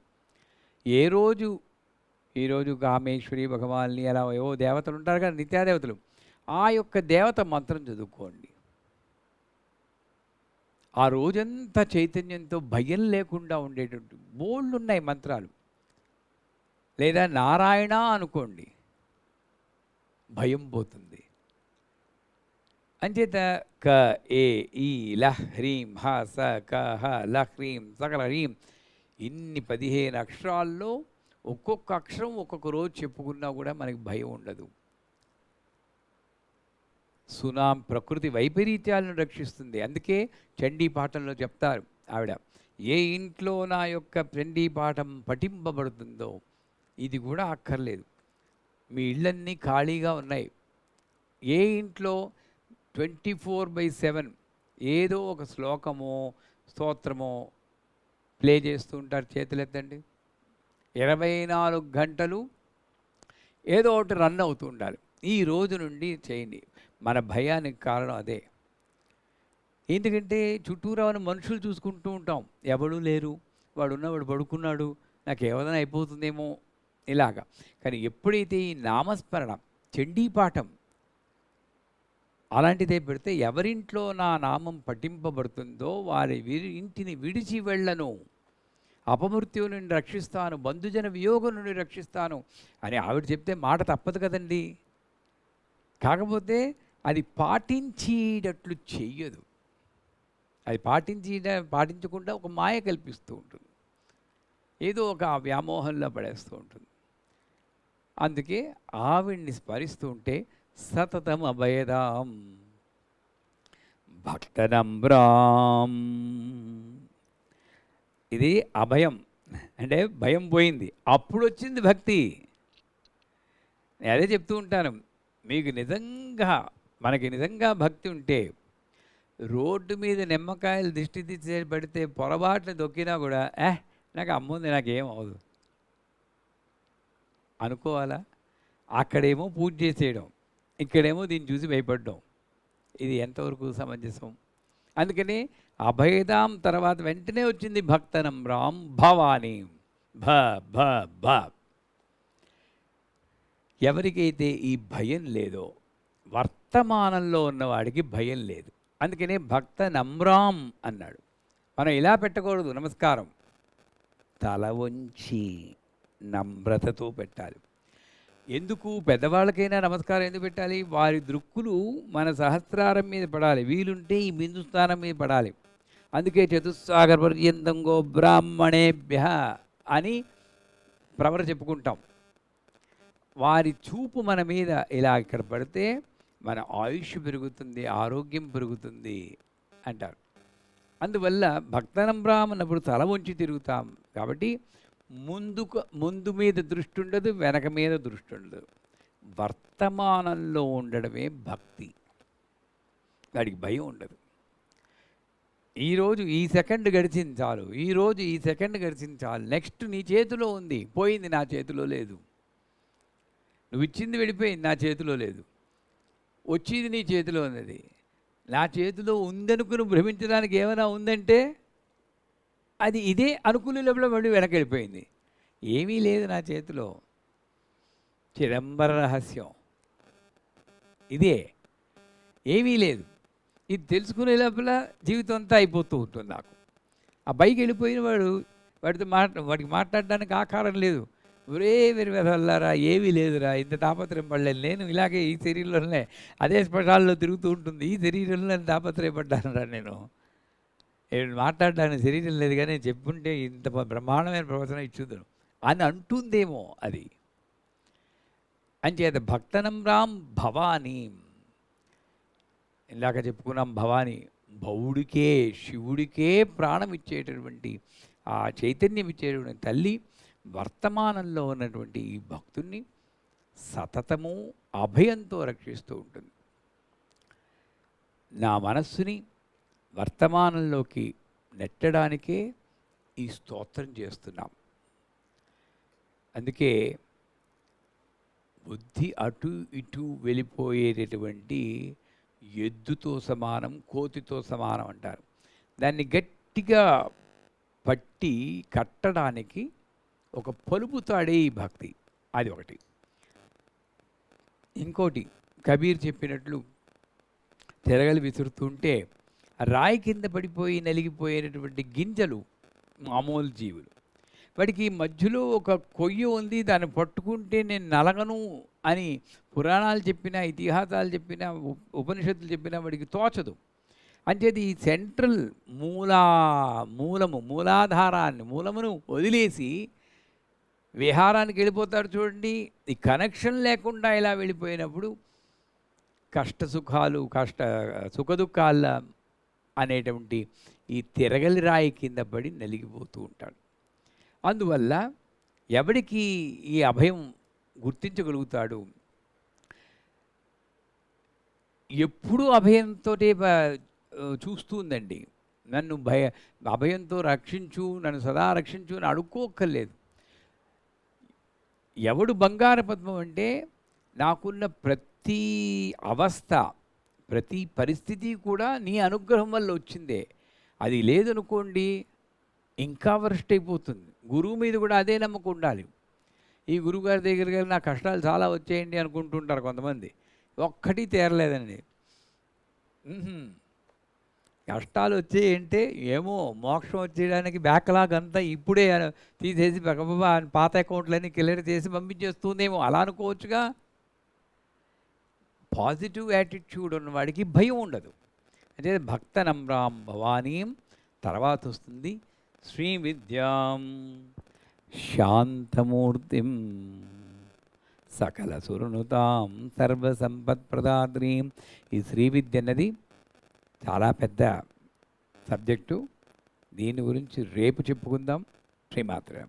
ఈరోజు కామేశ్వరి భగవాన్ని అలా ఏవో దేవతలు ఉంటారు కదా, నిత్యాదేవతలు. ఆ యొక్క దేవత మంత్రం చదువుకోండి. ఆ రోజంతా చైతన్యంతో భయం లేకుండా ఉండేటట్టు బోళ్ళు ఉన్నాయి మంత్రాలు. లేదా నారాయణ అనుకోండి, భయం పోతుంది. అంచేత క ఏ ఈ లహ్ హ్రీం హ స క హ లహ్ హ్రీం సకల హ్రీం ఇన్ని 15 అక్షరాల్లో ఒక్కొక్క అక్షరం ఒక్కొక్క రోజు చెప్పుకున్నా కూడా మనకి భయం ఉండదు. సునాం ప్రకృతి వైపరీత్యాలను రక్షిస్తుంది. అందుకే చండీ పాఠంలో చెప్తారు ఆవిడ, ఏ ఇంట్లో నా యొక్క చండీ పాఠం పఠింపబడుతుందో ఇది కూడా అక్కర్లేదు, మీ ఇళ్ళన్నీ ఖాళీగా ఉన్నాయి. ఏ ఇంట్లో 24/7 ఏదో ఒక శ్లోకమో స్తోత్రమో ప్లే చేస్తూ ఉంటారు, చేతులెత్తండి. 24 గంటలు ఏదో ఒకటి రన్ అవుతూ ఉండాలి. ఈ రోజు నుండి చేయండి. మన భయానికి కారణం అదే. ఎందుకంటే చుట్టూరా ఉన్న మనుషులు చూసుకుంటూ ఉంటాం, ఎవడూ లేరు, వాడు పడుకున్నాడు, నాకు ఏమైనా అయిపోతుందేమో ఇలాగా. కానీ ఎప్పుడైతే ఈ నామస్మరణ చండీపాఠం అలాంటిదే పెడితే, ఎవరింట్లో నా నామం పఠింపబడుతుందో వారి ఇంటిని విడిచి వెళ్ళను, అపమృత్యువు నుండి రక్షిస్తాను, బంధుజన వియోగం నుండి రక్షిస్తాను అని ఆవిడ చెప్తే మాట తప్పదు కదండి. కాకపోతే అది పాటించేటట్లు చెయ్యదు, అది పాటించకుండా ఒక మాయ కల్పిస్తూ ఉంటుంది, ఏదో ఒక వ్యామోహంలో పడేస్తూ ఉంటుంది. అందుకే ఆవిడ్ని స్మరిస్తూ ఉంటే సతతం అభయదాం భక్తనమ్రాం. ఇది అభయం అంటే భయం పోయింది, అప్పుడు వచ్చింది భక్తి. నేను అదే చెప్తూ ఉంటాను, మీకు మనకి నిజంగా భక్తి ఉంటే రోడ్డు మీద నిమ్మకాయలు దిష్టి తీసే పడితే పొరపాటున దొక్కినా కూడా నాకు అమ్ముంది, నాకేం అవ్వదు అనుకోవాలా? అక్కడేమో పూజ చేసేయడం, ఇక్కడేమో దీన్ని చూసి భయపడడం, ఇది ఎంతవరకు సమంజసం? అందుకని అభయదాం తర్వాత వెంటనే వచ్చింది భక్తనమ్రాం భవానీ. భ భ భ. ఎవరికైతే ఈ భయం లేదో, వర్తమానంలో ఉన్నవాడికి భయం లేదు. అందుకనే భక్త నమ్రాం అన్నాడు. మనం ఇలా పెట్టకూడదు, నమస్కారం తల వంచి నమ్రతతో పెట్టాలి. ఎందుకు పెద్దవాళ్ళకైనా నమస్కారం ఎందుకు పెట్టాలి? వారి దృక్కులు మన సహస్రారం మీద పడాలి, వీలుంటే ఈ బిందు స్థానం మీద పడాలి. అందుకే చతుస్సాగర పర్యంతంగో బ్రాహ్మణేభ్య అని ప్రవర చెప్పుకుంటాం. వారి చూపు మన మీద ఇలా ఇక్కడ పడితే మన ఆయుష్ పెరుగుతుంది, ఆరోగ్యం పెరుగుతుంది అంటారు. అందువల్ల భక్తనమ్రాం అన్నప్పుడు తల వంచి తిరుగుతాం కాబట్టి ముందు మీద దృష్టి ఉండదు, వెనక మీద దృష్టి ఉండదు, వర్తమానంలో ఉండడమే భక్తి. వాడికి భయం ఉండదు. ఈరోజు ఈ సెకండ్ గడిచింది చాలు, ఈరోజు ఈ సెకండ్ గడిచింది చాలు, నెక్స్ట్ నీ చేతిలో ఉంది, పోయింది నా చేతిలో లేదు. నువ్వు ఇచ్చింది వెళ్ళిపోయింది, నా చేతిలో లేదు. వచ్చేది నీ చేతిలో ఉన్నది, నా చేతిలో ఉందనుకుని భ్రమించడానికి ఏమైనా ఉందంటే అది ఇదే అనుకునే లోపల మళ్ళీ వెనకెళ్ళిపోయింది. ఏమీ లేదు నా చేతిలో, చిదంబర రహస్యం ఇదే, ఏమీ లేదు. ఇది తెలుసుకునే లోపల జీవితం అంతా అయిపోతూ ఉంటుంది. నాకు ఆ బైక్ వెళ్ళిపోయిన వాడికి మాట్లాడడానికి ఆకారం లేదు. ఒరే వెర్రెల్లారా, ఏమీ లేదురా, ఇంత తాపత్రయం పడలేదు, నేను ఇలాగే ఈ శరీరంలోనే అదే స్పటాల్లో తిరుగుతూ ఉంటుంది, ఈ శరీరంలో తాపత్రయపడ్డానురా, నేను మాట్లాడడానికి శరీరం లేదు కానీ చెప్పుంటే ఇంత బ్రహ్మాండమైన ప్రవచనం ఇచ్చుదును అని అంటుందేమో అది. అంచేత భక్తనమ్రాం భవానీ, ఇందాక చెప్పుకున్నాం భవానీ, భవుడికే శివుడికే ప్రాణం ఇచ్చేటటువంటి ఆ చైతన్యం ఇచ్చేటువంటి తల్లి వర్తమానంలో ఉన్నటువంటి ఈ భక్తుణ్ణి సతతము అభయంతో రక్షిస్తూ ఉంటుంది. నా మనస్సుని వర్తమానంలోకి నెట్టడానికే ఈ స్తోత్రం చేస్తున్నాం. అందుకే బుద్ధి అటు ఇటు వెళ్ళిపోయేటటువంటి ఎద్దుతో సమానం, కోతితో సమానం అంటారు. దాన్ని గట్టిగా పట్టి కట్టడానికి ఒక పలుపు తాడే ఈ భక్తి, అది ఒకటి. ఇంకోటి కబీర్ చెప్పినట్లు తిరగలి విసురుతుంటే రాయి కింద పడిపోయి నలిగిపోయేటటువంటి గింజలు మామూలు జీవులు, వాడికి మధ్యలో ఒక కొయ్య ఉంది, దాన్ని పట్టుకుంటే నేను నలగను అని పురాణాలు చెప్పినా, ఇతిహాసాలు చెప్పినా, ఉపనిషత్తులు చెప్పినా వాడికి తోచదు. అంచేది ఈ సెంట్రల్ మూలమును వదిలేసి విహారానికి వెళ్ళిపోతాడు చూడండి. ఈ కనెక్షన్ లేకుండా ఇలా వెళ్ళిపోయినప్పుడు సుఖదుఖాల అనేటువంటి ఈ తిరగలి రాయి కింద పడి నలిగిపోతూ ఉంటాడు. అందువల్ల ఎవడికి ఈ అభయం గుర్తించగలుగుతాడు, ఎప్పుడూ అభయంతో చూస్తుందండి. నన్ను అభయంతో రక్షించు, నన్ను సదా రక్షించు అని అడుక్కోక్కర్లేదు. ఎవడు బంగారు పద్మం అంటే నాకున్న ప్రతి అవస్థ, ప్రతి పరిస్థితి కూడా నీ అనుగ్రహం వల్ల వచ్చిందే. అది లేదనుకోండి ఇంకా వరస్ట్ అయిపోతుంది. గురువు మీద కూడా అదే నమ్మకం ఉండాలి. ఈ గురువుగారి దగ్గరికి వెళ్ళి నా కష్టాలు చాలా వచ్చేయండి అనుకుంటుంటారు కొంతమంది, ఒక్కటి తీరలేదండి. కష్టాలు వచ్చాయంటే ఏమో మోక్షం వచ్చేయడానికి బ్యాక్లాగ్ అంతా ఇప్పుడే తీసేసి పాత అకౌంట్లన్నీ క్లియర్ చేసి పంపించేస్తుందేమో అలా అనుకోవచ్చుగా. పాజిటివ్ యాటిట్యూడ్ ఉన్నవాడికి భయం ఉండదు. అంటే భక్త నమ్రాం భవానీం, తర్వాత వస్తుంది శ్రీ విద్యాం శాంతమూర్తిం సకల సురనుతాం సర్వసంపత్ప్రదాత్రీం. ఈ శ్రీ విద్య అన్నది చాలా పెద్ద సబ్జెక్టు. దీని గురించి రేపు చెప్పుకుందాం. శ్రీమాత్రం.